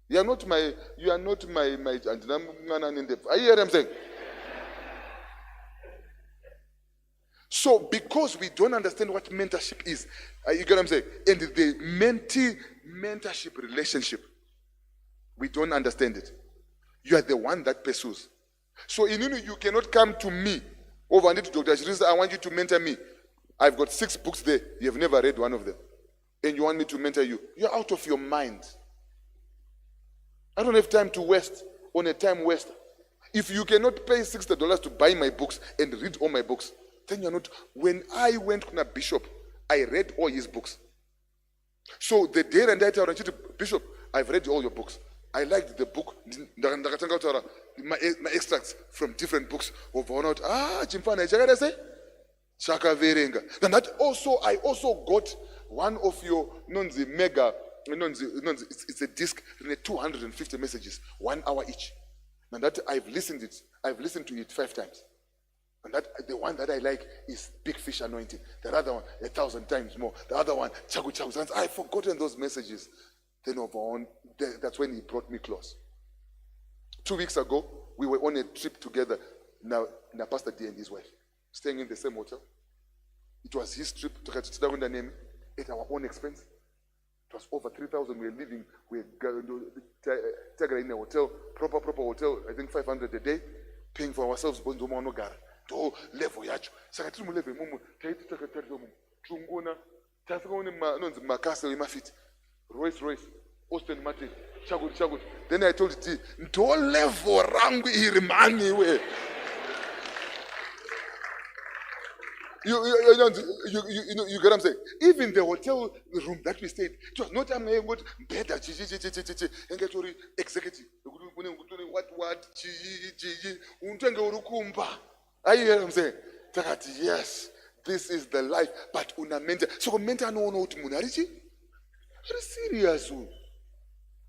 You are not my and are you hear what I'm saying? So, because we don't understand what mentorship is, you get what I'm saying? And the mentorship relationship, we don't understand it. You are the one that pursues. So, you cannot come to me over and to Dr. Shirisa, I want you to mentor me. I've got 6 books there. You have never read one of them. And you want me to mentor you. You're out of your mind. I don't have time to waste on a time waster. If you cannot pay $60 to buy my books and read all my books, then you're not. When I went to Bishop, I read all his books. So the day and I tell Bishop, I've read all your books. I liked the book, my extracts from different books of Honor. Chimfana, say? Shaka Verenga. And that also, I also got one of your nonzi mega, it's a disc, 250 messages, 1 hour each. And that I've listened to it 5 times. And that the one that I like is Big Fish Anointing. The other one, 1,000 times more. The other one, Chagu Chagu. I've forgotten those messages. Then that's when he brought me close. 2 weeks ago, we were on a trip together. Now Pastor D and his wife, staying in the same hotel. It was his trip to Kachitidawunda at our own expense. It was over 3,000. We were living. We were in a hotel, proper hotel. I think 500 a day, paying for ourselves. To level yacho saka tiri mu level mumu taiti takatarisa mumu tungona tasikaone makastle emafiti Royce Austin Martin chaguti. Then I told it ndo level rangu iri mani we. You get what I'm saying? Even the hotel room that we stayed, it was not better executive. Are you hear what I'm saying? Yes, this is the life. But una mentor. So mentor no what munarichi? Very serious.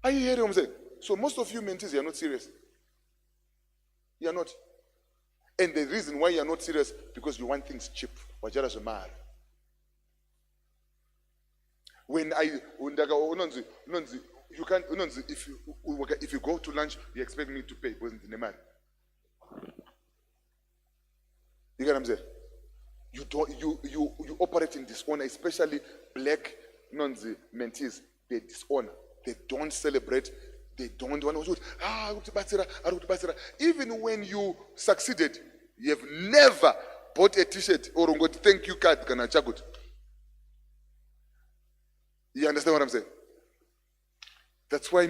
Are you hearing what I'm saying? So most of you mentors, you are not serious. You are not. And the reason why you are not serious, because you want things cheap. Wajara Zumar. When you can't, if you go to lunch, you expect me to pay. Wasn't in the man. You get what I'm saying? You operate in dishonor, especially black mentees. They dishonor. They don't celebrate. They don't want to do. Even when you succeeded, you have never bought a t-shirt or got thank you card. You understand what I'm saying? That's why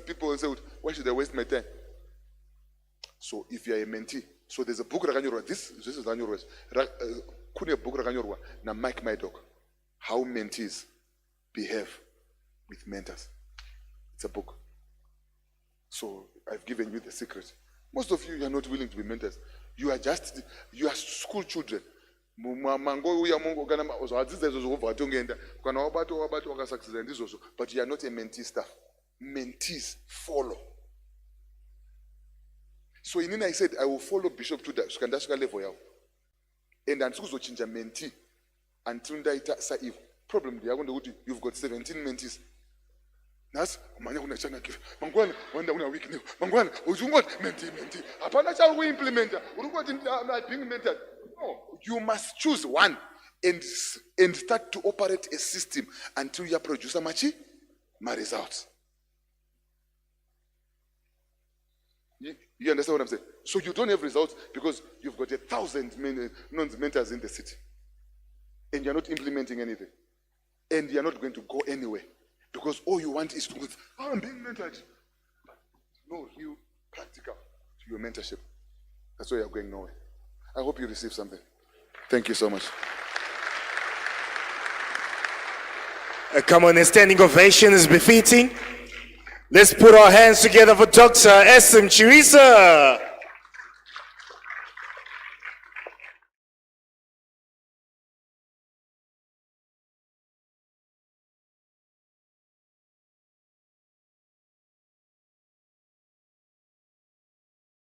people say, why should I waste my time? So if you are a mentee, so there's a book this is Ranyorwa. Kune book Ranyorwa na Mike My Dog. How mentees behave with mentors. It's a book. So I've given you the secret. Most of you are not willing to be mentors. You are school children. But you are not a mentee staff. Mentees follow. So in I said, I will follow Bishop to the Skandashka level. And then so change a mentee until that saiv. Problem you've got 17 mentees. Nas mangwana chana give. Mangwana wanda una week new. Mangwana ujungot mentee. Apana shall we implement being mentored. No, you must choose one and start to operate a system until you produce a my results. You understand what I'm saying? So you don't have results because you've got 1,000 mentors in the city. And you're not implementing anything. And you're not going to go anywhere. Because all you want is to go, I'm being mentored. But no real practical to your mentorship. That's why you're going nowhere. I hope you receive something. Thank you so much. Come on, a standing ovation is befitting. Let's put our hands together for Dr. Sm Chirisa.